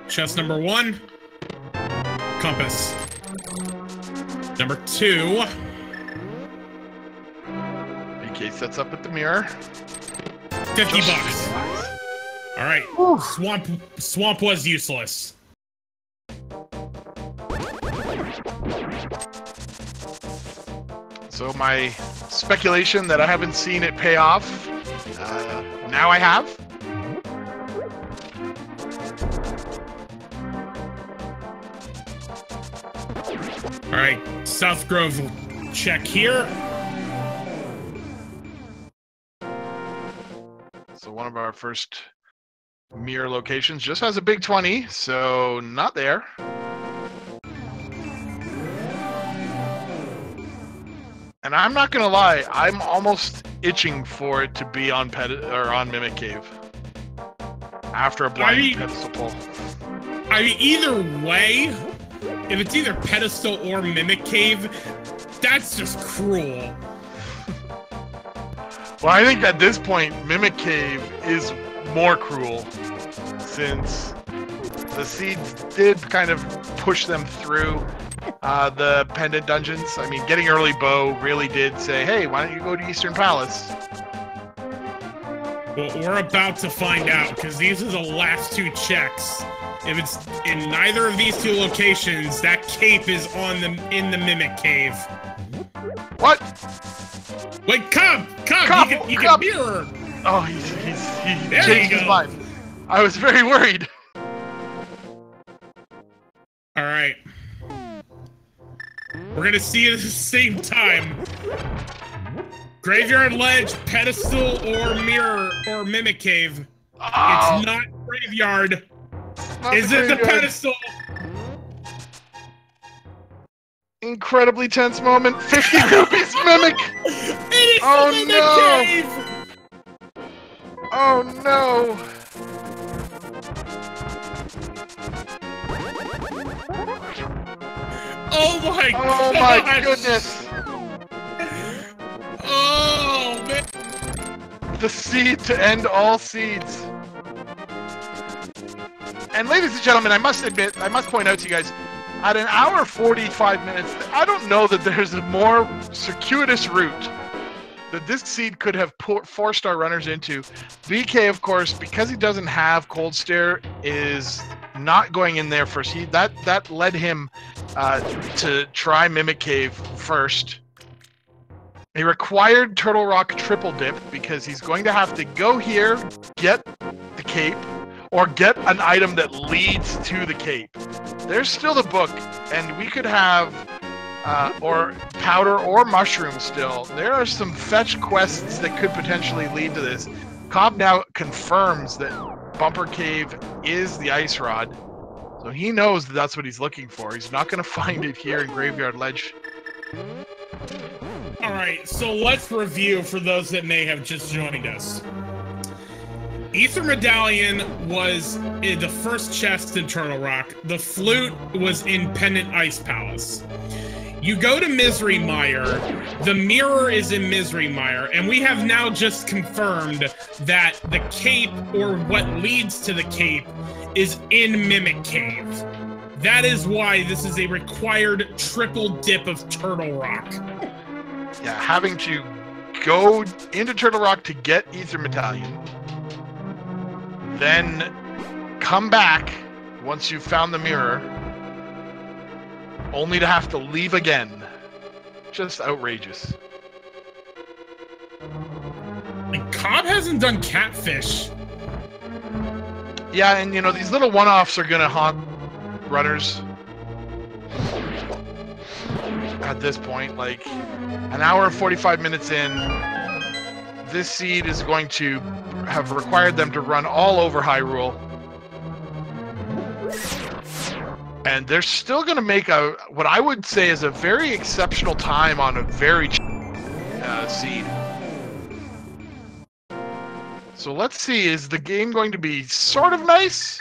Chest number 1. Compass. Number 2. BK sets up at the mirror. 50 bucks. All right. Swamp was useless. So my speculation that I haven't seen it pay off, now I have. All right, South Grove will check here. So one of our first mirror locations just has a big 20, so not there. And I'm not gonna lie, I'm almost itching for it to be on on Mimic Cave after a blind pedestal pull. I mean, either way, if it's either pedestal or Mimic Cave, that's just cruel. Well, I think at this point, Mimic Cave is more cruel, since the seeds did kind of push them through the pendant dungeons. I mean, getting early bow really did say, hey, why don't you go to Eastern Palace? Well, we're about to find out, because these are the last 2 checks. If it's in neither of these 2 locations, that cape is in the Mimic Cave. What? Wait, Cobb, you can mirror. Oh, he There changed you his go. mind. I was very worried. All right. We're gonna see it at the same time. Graveyard Ledge, pedestal, or mirror, or Mimic Cave. Oh, It's not graveyard. not Is the it the graveyard. pedestal? Incredibly tense moment. 50 rupees Mimic. It is Oh, the Mimic no. Cave! Oh no. Oh my gosh. Goodness. Oh man. The seed to end all seeds. And ladies and gentlemen, I must admit, I must point out to you guys, at an hour 45 minutes, I don't know that there's a more circuitous route that this seed could have forced our runners into. BK, of course, because he doesn't have Cold Stare, is not going in there first. That led him to try Mimic Cave first. He required Turtle Rock triple dip because he's going to have to go here, get the cape, or get an item that leads to the cape. There's still the book, and we could have or powder or mushroom still. There are some fetch quests that could potentially lead to this. Cobb now confirms that Bumper Cave is the ice rod, so he knows that that's what he's looking for. He's not going to find it here in Graveyard Ledge. Alright, so let's review for those that may have just joined us. Ether Medallion was in the first chest in Turtle Rock. The flute was in Pendant Ice Palace. You go to Misery Mire, the mirror is in Misery Mire, and we have now just confirmed that the cape, or what leads to the cape, is in Mimic Cave. That is why this is a required triple dip of Turtle Rock. Yeah, having to go into Turtle Rock to get Ether Medallion, then come back once you've found the mirror, only to have to leave again. Just outrageous. And Cobb hasn't done Catfish. Yeah, and you know, these little one-offs are gonna haunt runners at this point. Like, an hour and 45 minutes in, this seed is going to have required them to run all over Hyrule. And they're still going to make what I would say is a very exceptional time on a very seed. So let's see, is the game going to be sort of nice?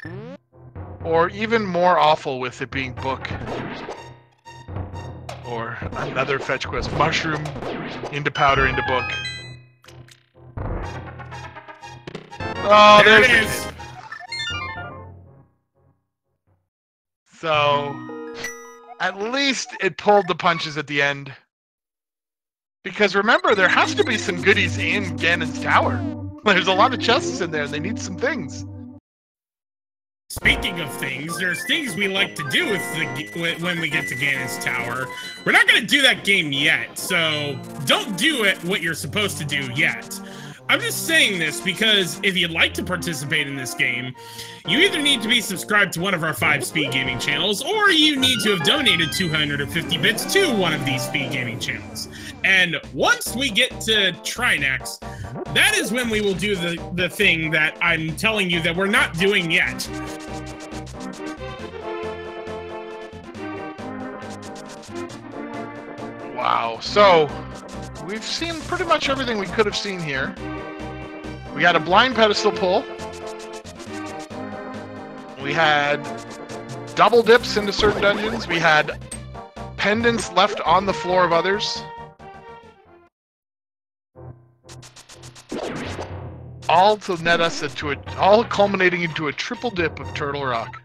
Or even more awful with it being book? Or another fetch quest, mushroom into powder into book. Oh, There there's it the is. So, at least it pulled the punches at the end. Because remember, there has to be some goodies in Ganon's tower. There's a lot of chests in there, and they need some things. Speaking of things, there's things we like to do when we get to Ganon's tower. We're not going to do that game yet, so don't do it what you're supposed to do yet. I'm just saying this because if you'd like to participate in this game, you either need to be subscribed to one of our 5 speed gaming channels, or you need to have donated 250 bits to one of these speed gaming channels. And once we get to Trinex, that is when we will do the thing that I'm telling you that we're not doing yet. Wow, so we've seen pretty much everything we could have seen here. We had a blind pedestal pull. We had double dips into certain dungeons. We had pendants left on the floor of others. All to net us all culminating into a triple dip of Turtle Rock.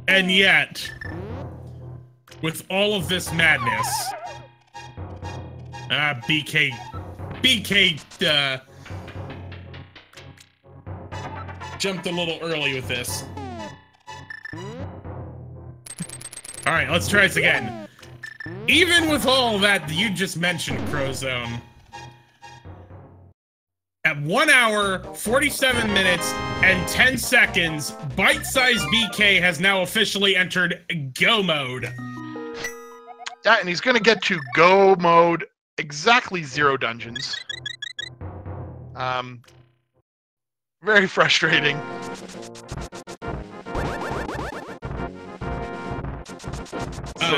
And yet, with all of this madness, BK, jumped a little early with this. All right, let's try this again. Even with all that you just mentioned, Crowzone, at 1 hour, 47 minutes, and 10 seconds, bytesizedBK has now officially entered Go mode. Yeah, and he's going to get to Go mode exactly 0 dungeons. Very frustrating.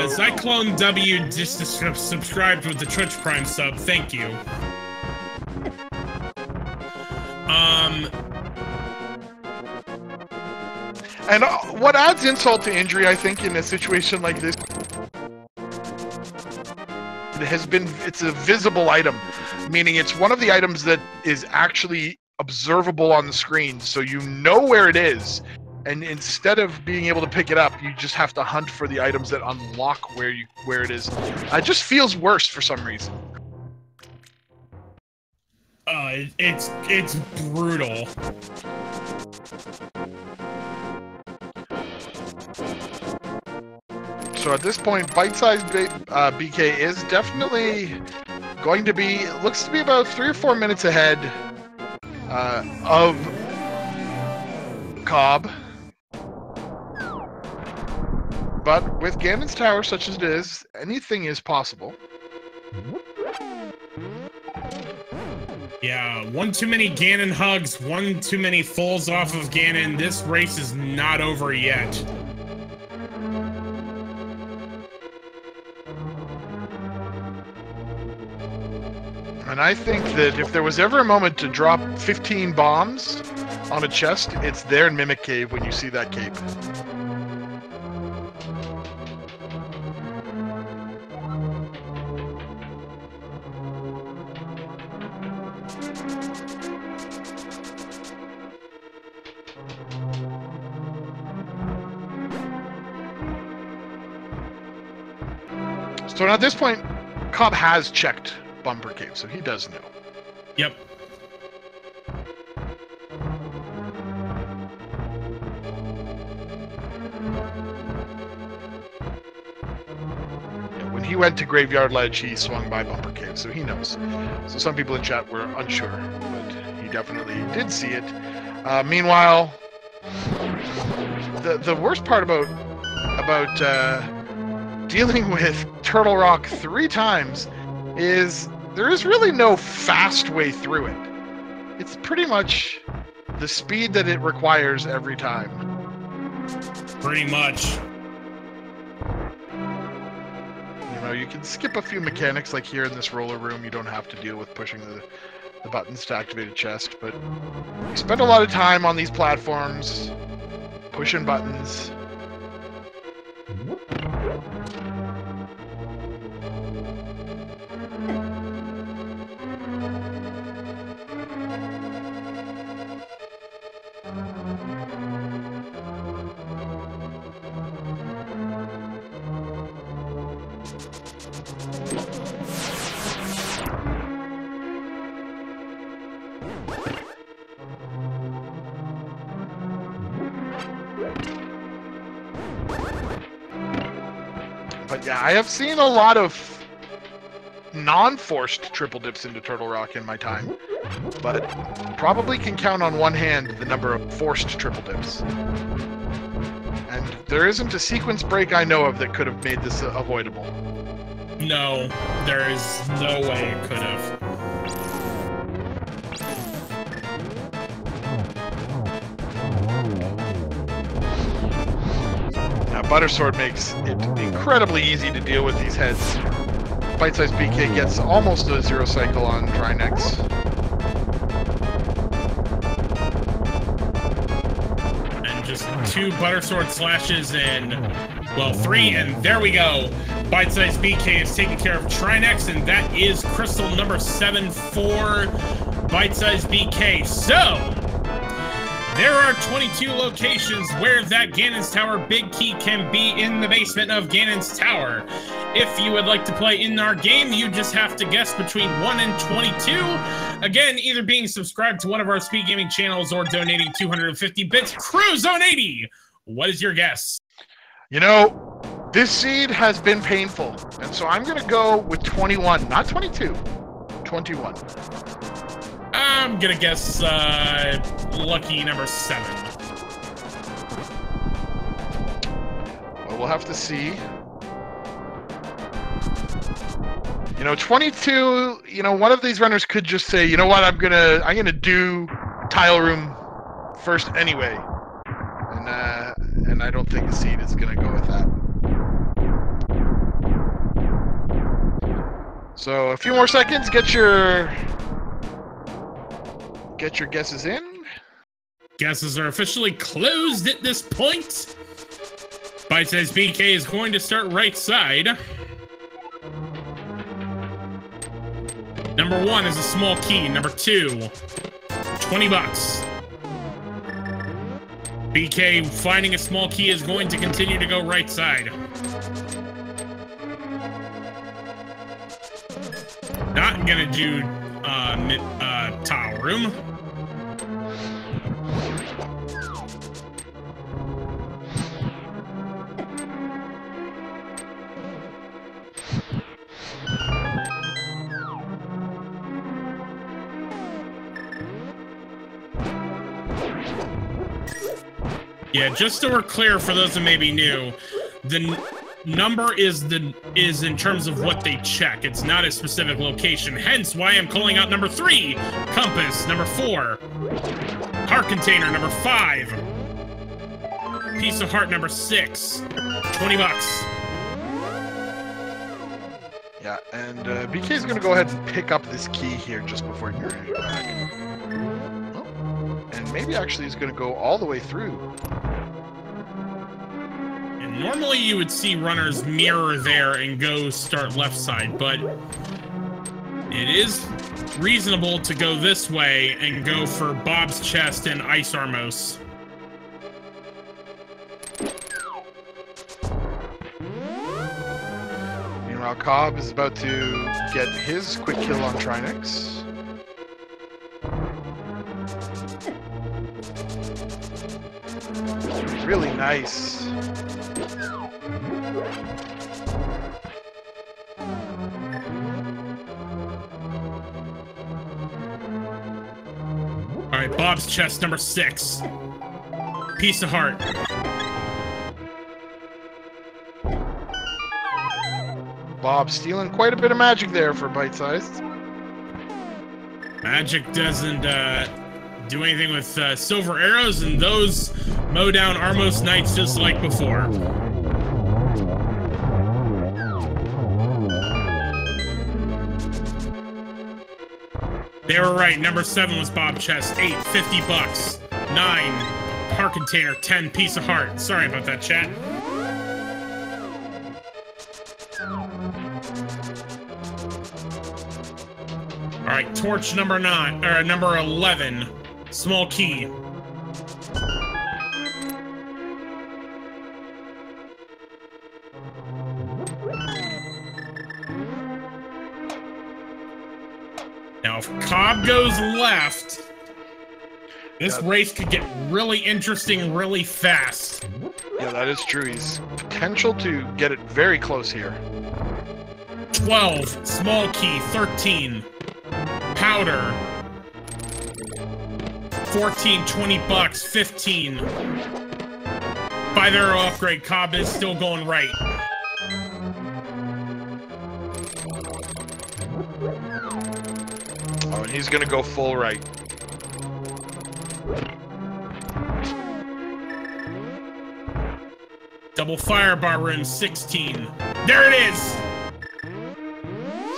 Cyclone W just subscribed with the Twitch Prime sub. Thank you. And what adds insult to injury, I think, in a situation like this, it's a visible item, meaning it's one of the items that is actually observable on the screen, so you know where it is, and instead of being able to pick it up, you just have to hunt for the items that unlock where it is. It just feels worse for some reason. It's brutal. So at this point, bytesizedBK is definitely going to be, looks to be about 3 or 4 minutes ahead of COB. But with Ganon's Tower such as it is, anything is possible. Yeah, one too many Ganon hugs, one too many falls off of Ganon. This race is not over yet. And I think that if there was ever a moment to drop 15 bombs on a chest, it's there in Mimic Cave when you see that cape. So at this point, COB has checked Bumper Cave, so he does know. Yep. Yeah, when he went to Graveyard Ledge, he swung by Bumper Cave, so he knows. So some people in chat were unsure, but he definitely did see it. Meanwhile, the worst part about dealing with Turtle Rock 3 times is there is really no fast way through it. It's pretty much the speed that it requires every time. Pretty much. You know, you can skip a few mechanics, like here in this roller room, you don't have to deal with pushing the buttons to activate a chest, but you spend a lot of time on these platforms, pushing buttons. Yeah, I have seen a lot of non-forced triple dips into Turtle Rock in my time, but probably can count on one hand the number of forced triple dips. And there isn't a sequence break I know of that could have made this avoidable. No, there is no way it could have. Now, Buttersword makes it incredibly easy to deal with these heads. bytesizedBK gets almost a 0 cycle on Trinex. And just 2 Buttersword slashes and, well, 3, and there we go. bytesizedBK is taking care of Trinex, and that is crystal number 7 for bytesizedBK. So, there are 22 locations where that Ganon's Tower big key can be in the basement of Ganon's Tower. If you would like to play in our game, you just have to guess between 1 and 22. Again, either being subscribed to one of our speed gaming channels or donating 250 bits. Crew Zone 80, what is your guess? You know, this seed has been painful, and so I'm going to go with 21, not 22, 21. I'm gonna guess lucky number 7. Well, we'll have to see. You know, 22. You know, one of these runners could just say, you know what, I'm gonna do tile room first anyway, and I don't think the seed is gonna go with that. So a few more seconds. Get your guesses in. Guesses are officially closed at this point. bytesizedBK is going to start right side. Number 1 is a small key. Number 2, 20 bucks. BK finding a small key is going to continue to go right side. Not gonna do tile room. Yeah, just so we're clear for those that may be new, the number is in terms of what they check. It's not a specific location. Hence why I'm calling out number 3, compass. Number 4, heart container. Number 5, piece of heart. Number 6, 20 bucks. Yeah, and BK is going to go ahead and pick up this key here just before you're back. Oh, and maybe actually he's going to go all the way through. Normally you would see runners mirror there and go start left side, but it is reasonable to go this way and go for Bob's chest and Ice Armos. Meanwhile, COB is about to get his quick kill on Trinex. Really nice. All right, Bob's chest, number 6. Piece of heart. Bob stealing quite a bit of magic there for bite-sized. Magic doesn't do anything with silver arrows, and those mow down Armos Knights just like before. They were right. Number 7 was Bob Chest. 8, 50 bucks. 9, heart container. 10, piece of heart. Sorry about that, chat. All right, torch number 9, or number 11, small key. Now, if COB goes left... This race could get really interesting really fast. Yeah, that is true. He's potential to get it very close here. 12, small key, 13, powder, 14, 20 bucks, 15. Buy their upgrade, COB is still going right. Oh, and he's gonna go full right. Double firebar room, 16. There it is!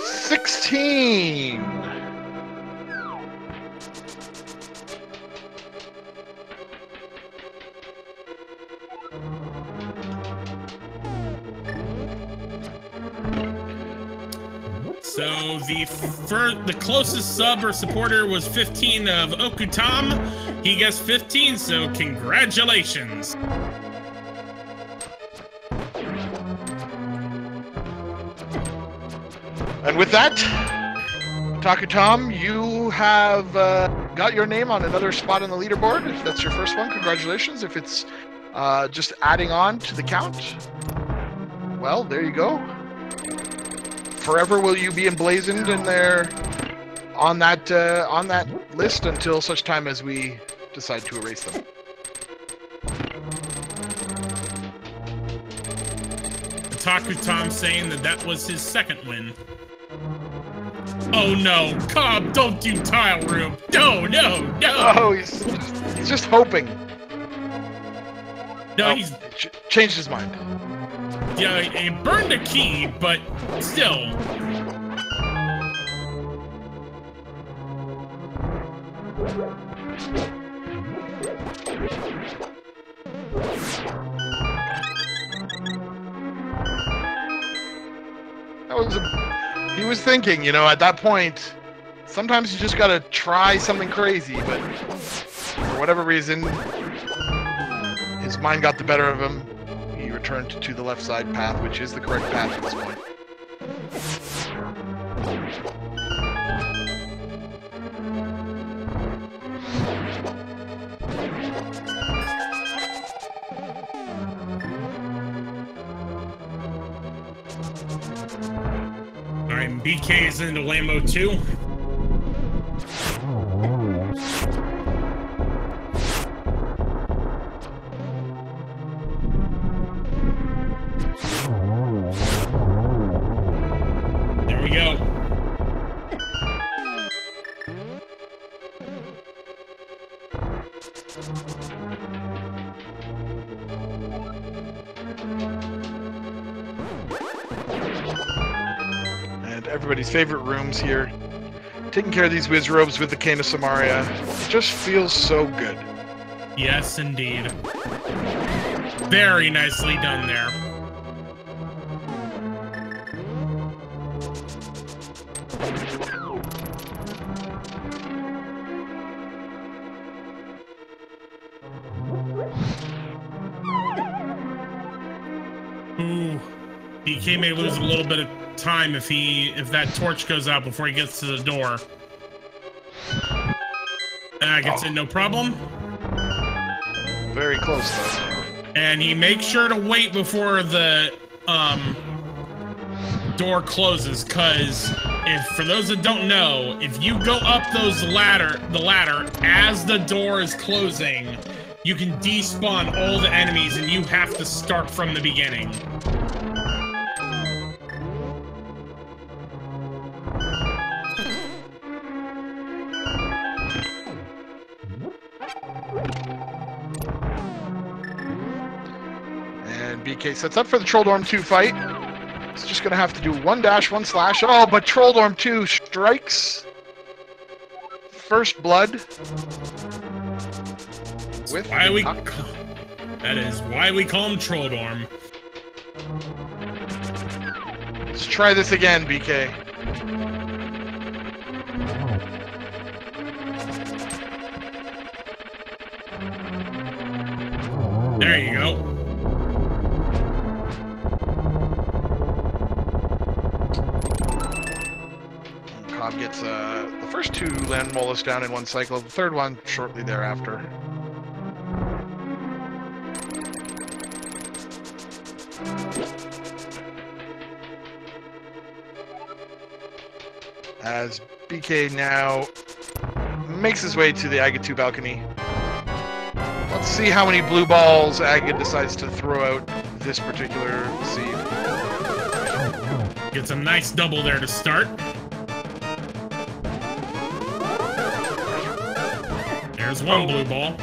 16! So the closest sub or supporter was 15 of Okutam. He guessed 15, so congratulations. And with that, Taku Tom, you have got your name on another spot on the leaderboard. If that's your first one, congratulations. If it's just adding on to the count, well, there you go. Forever will you be emblazoned in there on that list until such time as we decide to erase them. Taku Tom saying that was his second win. Oh no, COB, don't do tile room. No, no, no. Oh, he's just hoping. No, oh, he's changed his mind. Yeah, he burned a key, but still. He was thinking, you know, at that point, sometimes you just gotta try something crazy, but for whatever reason, his mind got the better of him. He returned to the left side path, which is the correct path at this point. Alright, BK is into Lambo 2. There we go. And everybody's favorite rooms here. Taking care of these whiz robes with the Cane of Samaria. It just feels so good. Yes, indeed. Very nicely done there. Ooh, BK may lose a little bit of time if that torch goes out before he gets to the door. Gets in no problem. Very close though. And he makes sure to wait before the door closes, because for those that don't know, if you go up the ladder as the door is closing, you can despawn all the enemies and you have to start from the beginning. And BK sets up for the Trolldorm 2 fight. He's just gonna have to do one dash, one slash. Oh, but Trolldorm 2 strikes. First blood. That is why we call him Trolldorm. Let's try this again, BK. There you go. Cobb gets the first 2 land molus down in one cycle, the third one shortly thereafter. As BK now makes his way to the Aga 2 balcony. Let's see how many blue balls Aga decides to throw out this particular seed. Gets a nice double there to start. There's one blue ball.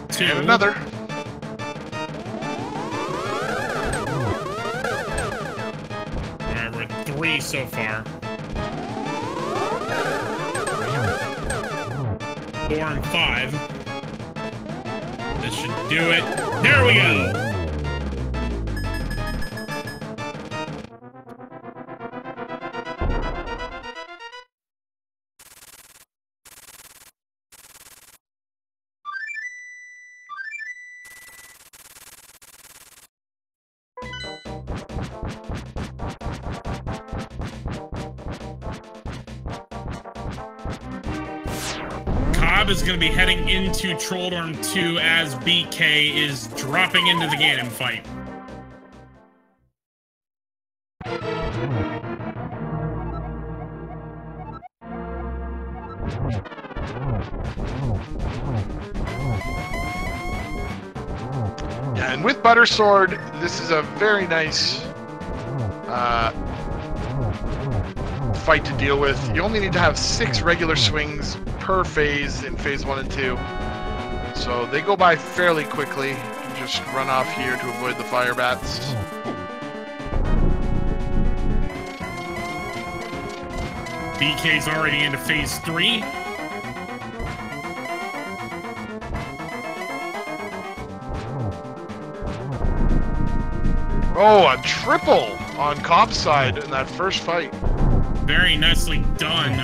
Two. And another. Alright, we're at 3 so far. 4 and 5. This should do it. There we go! COB is going to be heading into Trolldorm 2 as BK is dropping into the Ganon fight. Yeah, and with Butter Sword, this is a very nice fight to deal with. You only need to have 6 regular swings per phase in phase 1 and 2. So they go by fairly quickly. You can just run off here to avoid the fire bats. BK's already into phase 3. Oh, a triple on Cobb's side in that first fight. Very nicely done.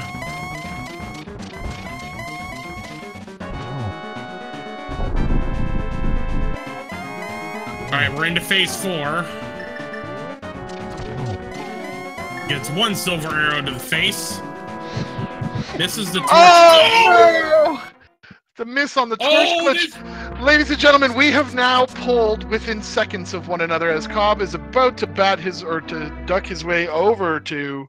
Alright, we're into phase 4. Gets 1 silver arrow to the face. Misses the torch. Oh! The miss on the torch glitch. Ladies and gentlemen, we have now pulled within seconds of one another as Cobb is about to to duck his way over to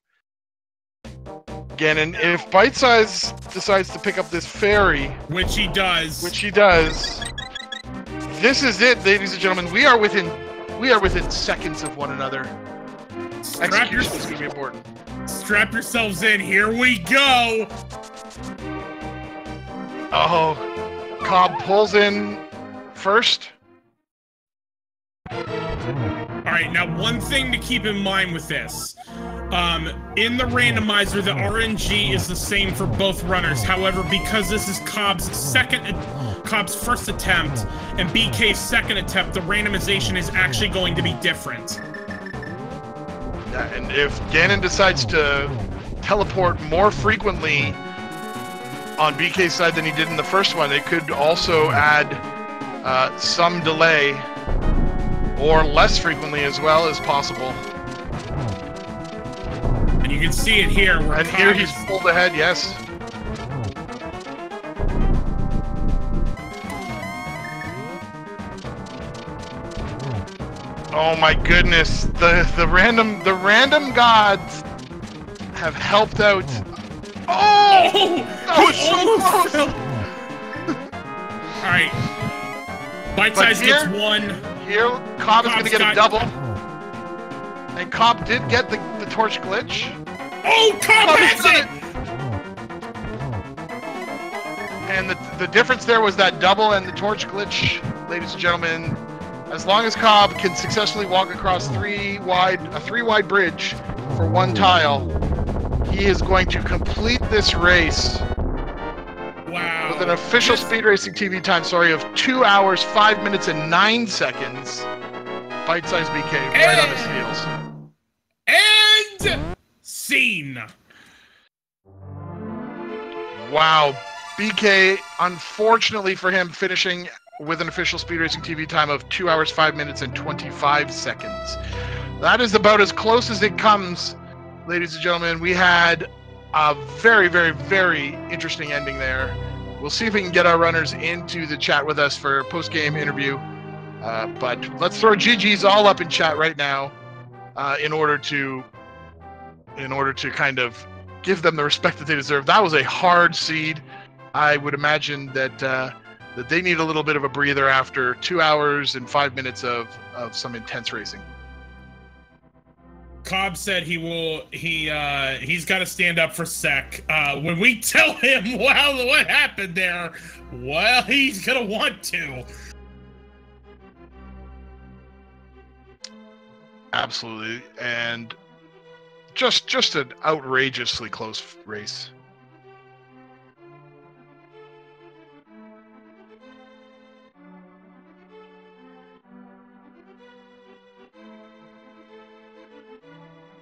Ganon. If Bitesize decides to pick up this fairy, which he does, this is it, ladies and gentlemen. We are within seconds of one another. Execution is going to be important. Strap yourselves in. Here we go. Oh, Cobb pulls in first. Alright, now one thing to keep in mind with this. In the randomizer, the RNG is the same for both runners. However, because this is Cobb's first attempt and BK's second attempt, the randomization is actually going to be different. Yeah, and if Ganon decides to teleport more frequently on BK's side than he did in the first one, it could also add some delay, or less frequently as well as possible. And you can see it here. And here he's pulled ahead, yes. Oh my goodness, the random gods have helped out. Oh! That was so close! Alright. Bitesize gets 1. Here, Cobb is going to get a double. And Cobb did get the torch glitch. Oh, Cobb has it! And the difference there was that double and the torch glitch, ladies and gentlemen. As long as Cobb can successfully walk across a 3-wide bridge for 1 tile, he is going to complete this race. Wow. With an official speed racing TV time, of 2 hours, 5 minutes, and 9 seconds. bytesizedBK right on his heels. And scene. Wow. BK, unfortunately for him, finishing with an official Speed Racing TV time of 2 hours, 5 minutes, and 25 seconds. That is about as close as it comes, ladies and gentlemen. We had a very, very, very interesting ending there. We'll see if we can get our runners into the chat with us for a post-game interview. But let's throw GGs all up in chat right now in order to kind of give them the respect that they deserve. That was a hard seed. I would imagine that that they need a little bit of a breather after 2 hours and 5 minutes of some intense racing. Cobb said he's got to stand up for Sec. When we tell him, well, what happened there, well, he's gonna want to. Absolutely, and just an outrageously close race.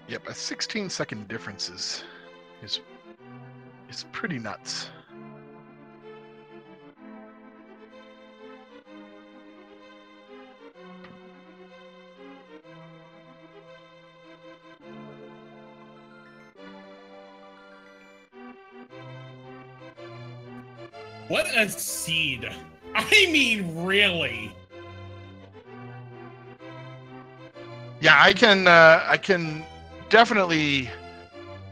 Yep, a 16-second difference is pretty nuts. What a seed. I mean, really. Yeah, I can definitely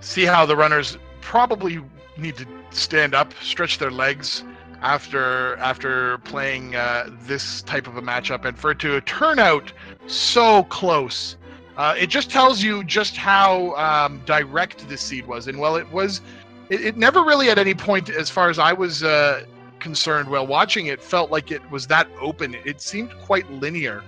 see how the runners probably need to stand up, stretch their legs after playing this type of a matchup, and for it to turn out so close. It just tells you just how direct this seed was. And well, it never really at any point, as far as I was concerned while watching it, felt like it was that open. It seemed quite linear.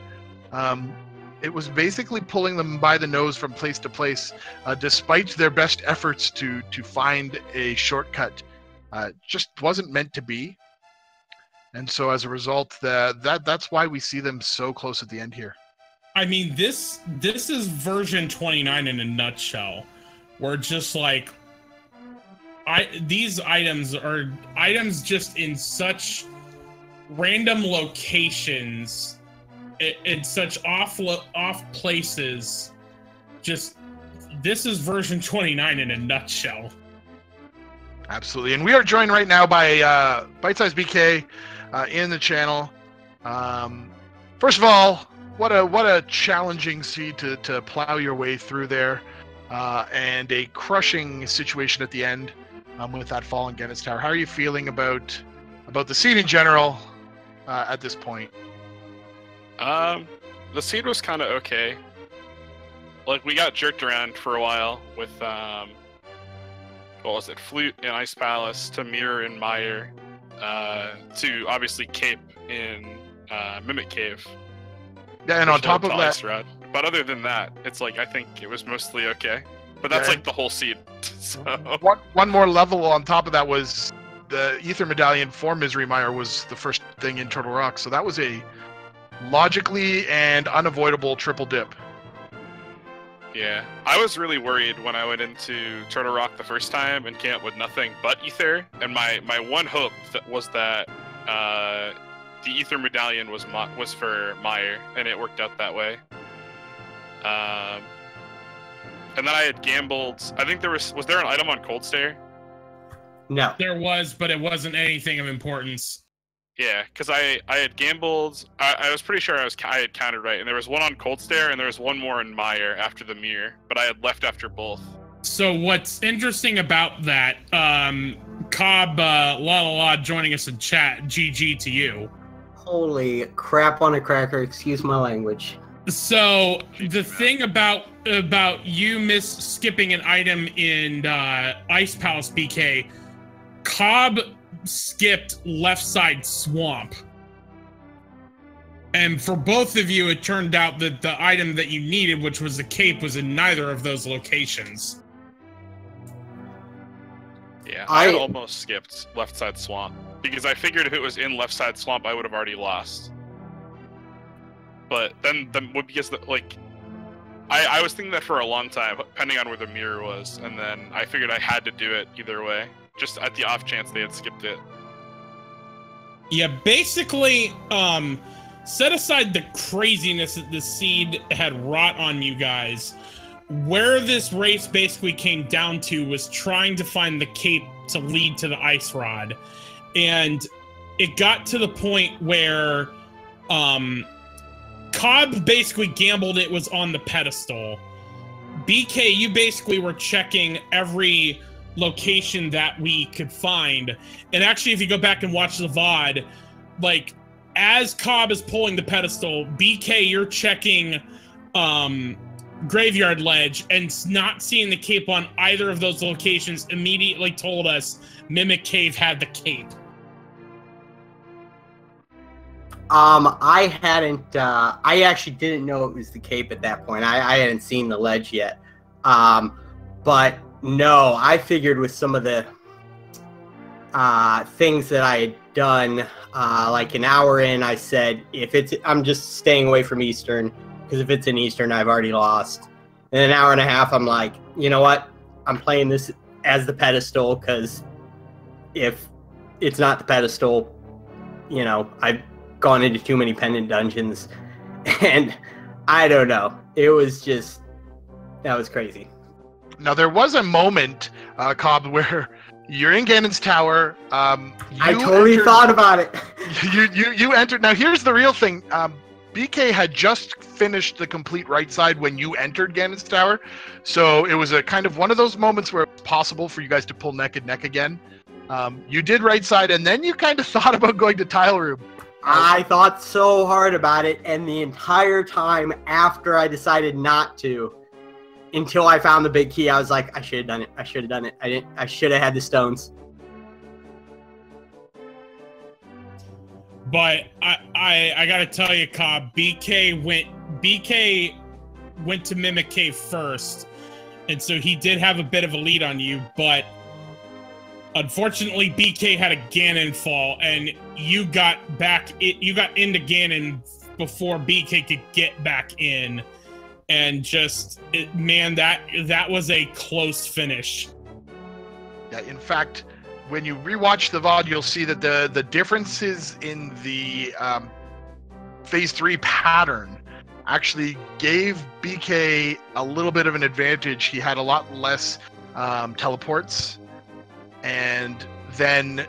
It was basically pulling them by the nose from place to place, despite their best efforts to find a shortcut. Just wasn't meant to be. And so as a result, that's why we see them so close at the end here. I mean, this is version 29 in a nutshell. Where just like these items are items just in such random locations, in such off places. Just this is version 29 in a nutshell. Absolutely, and we are joined right now by bytesizedBK in the channel. First of all, what a challenging seed to plow your way through there, and a crushing situation at the end with that fall in Gennett's Tower. How are you feeling about the seed in general at this point? The seed was kind of okay. Like, we got jerked around for a while with what was it, Flute in Ice Palace, to Mirror in Mire, to obviously Cape in Mimic Cave. Yeah, and on top of that, but other than that, it's like I think it was mostly okay. But that's like the whole seed. So one more level on top of that was the Ether Medallion for Misery Mire was the first thing in Turtle Rock, so that was a logically and unavoidable triple dip. Yeah, I was really worried when I went into Turtle Rock the first time and came up with nothing but Ether, and my one hope was that the Ether Medallion was for Mire, and it worked out that way. And then I had gambled. I think was there an item on Cold Stare? No. There was, but it wasn't anything of importance. Yeah, because I had gambled. I was pretty sure I had counted right, and there was one on Cold Stare, and there was one more in Mire after the mirror, but I had left after both. So what's interesting about that, Cobb, Lalala joining us in chat, GG to you. Holy crap on a cracker, excuse my language. So the thing about you skipping an item in Ice Palace BK, Cobb skipped left side swamp, and for both of you it turned out that the item that you needed, which was the cape, was in neither of those locations. Yeah, I had almost skipped left side swamp because I figured if it was in left side swamp I would have already lost. But then because I was thinking that for a long time, depending on where the mirror was, and then I figured I had to do it either way, just at the off chance they had skipped it. Yeah, basically, set aside the craziness that the seed had wrought on you guys. Where this race basically came down to was trying to find the cape to lead to the ice rod. And it got to the point where COB basically gambled it was on the pedestal. BK, you basically were checking every location that we could find. And actually, if you go back and watch the VOD, like, as COB is pulling the pedestal, BK, you're checking Graveyard Ledge and not seeing the cape on either of those locations immediately told us Mimic Cave had the cape. I hadn't, I actually didn't know it was the cape at that point. I hadn't seen the ledge yet. But no, I figured with some of the things that I had done, like an hour in, I said, I'm just staying away from Eastern, because if it's in Eastern, I've already lost. In an hour and a half, I'm like, you know what? I'm playing this as the pedestal, because if it's not the pedestal, you know, I've gone into too many pendant dungeons, and I don't know. It was just, that was crazy. Now, there was a moment, Cobb, where you're in Ganon's tower. I totally thought about it. You entered. Now, here's the real thing. BK had just finished the complete right side when you entered Ganon's tower. So it was a kind of one of those moments where it was possible for you guys to pull neck and neck again. You did right side, and then you kind of thought about going to tile room. I thought so hard about it, and the entire time after I decided not to, until I found the big key, I was like, I should have done it. I should have done it. I should have had the stones. But I gotta tell you, Cobb, BK went to Mimic Cave first, and so he did have a bit of a lead on you, but unfortunately BK had a Ganon fall, and you got into Ganon before BK could get back in. And just, man, that was a close finish. Yeah, in fact, when you rewatch the VOD, you'll see that the differences in the Phase 3 pattern actually gave BK a little bit of an advantage. He had a lot less teleports, and then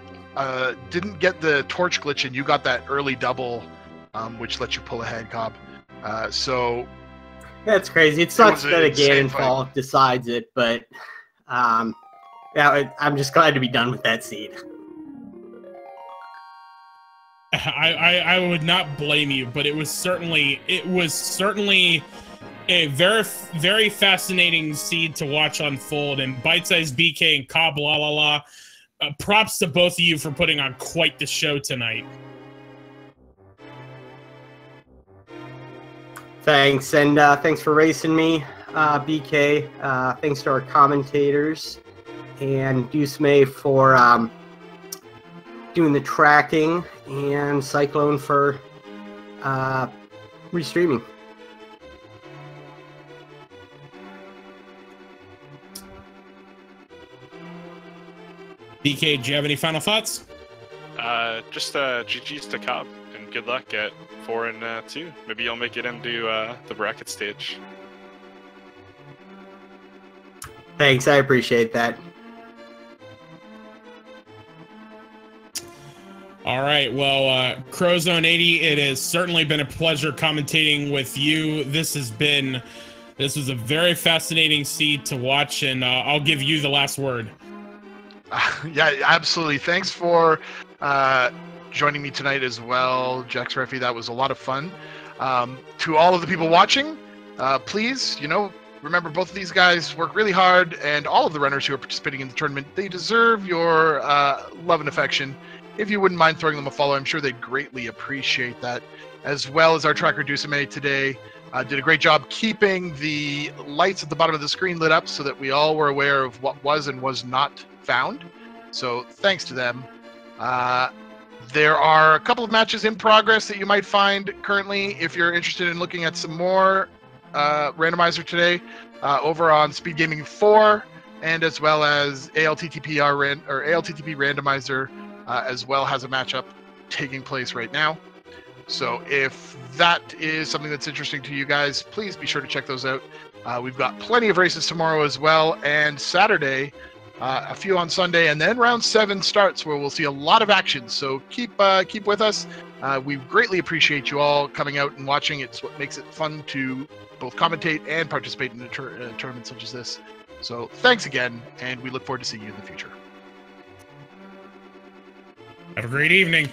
didn't get the torch glitch, and you got that early double, which let you pull ahead, Cobb. So... That's crazy. It sucks that a Ganon fall decides it, but yeah, I'm just glad to be done with that seed. I would not blame you, but it was certainly a very fascinating seed to watch unfold. And bytesizedBK and COB Lalala, props to both of you for putting on quite the show tonight. Thanks, and thanks for racing me, BK. Thanks to our commentators, and Deuce for doing the tracking, and Cyclone for restreaming. BK, do you have any final thoughts? Just GG's to COB, and good luck at 4 and 2. Maybe you'll make it into the bracket stage. Thanks, I appreciate that. All right, well, Crowzone80, it has certainly been a pleasure commentating with you. This was a very fascinating seed to watch, and I'll give you the last word. Yeah, absolutely. Thanks for joining me tonight as well, Jax Refi. That was a lot of fun. To all of the people watching, please, remember both of these guys work really hard, and all of the runners who are participating in the tournament, they deserve your love and affection. If you wouldn't mind throwing them a follow, I'm sure they'd greatly appreciate that. As well as our tracker Dusame today did a great job keeping the lights at the bottom of the screen lit up so that we all were aware of what was and was not found. So thanks to them. There are a couple of matches in progress that you might find currently if you're interested in looking at some more randomizer today over on Speed Gaming 4, and as well as ALTTPR ALTTP randomizer as well has a matchup taking place right now. So if that is something that's interesting to you guys, please be sure to check those out. We've got plenty of races tomorrow as well, and Saturday, a few on Sunday, and then round 7 starts where we'll see a lot of action. So keep with us. We greatly appreciate you all coming out and watching. It's what makes it fun to both commentate and participate in a tournament such as this. So thanks again, and we look forward to seeing you in the future. Have a great evening.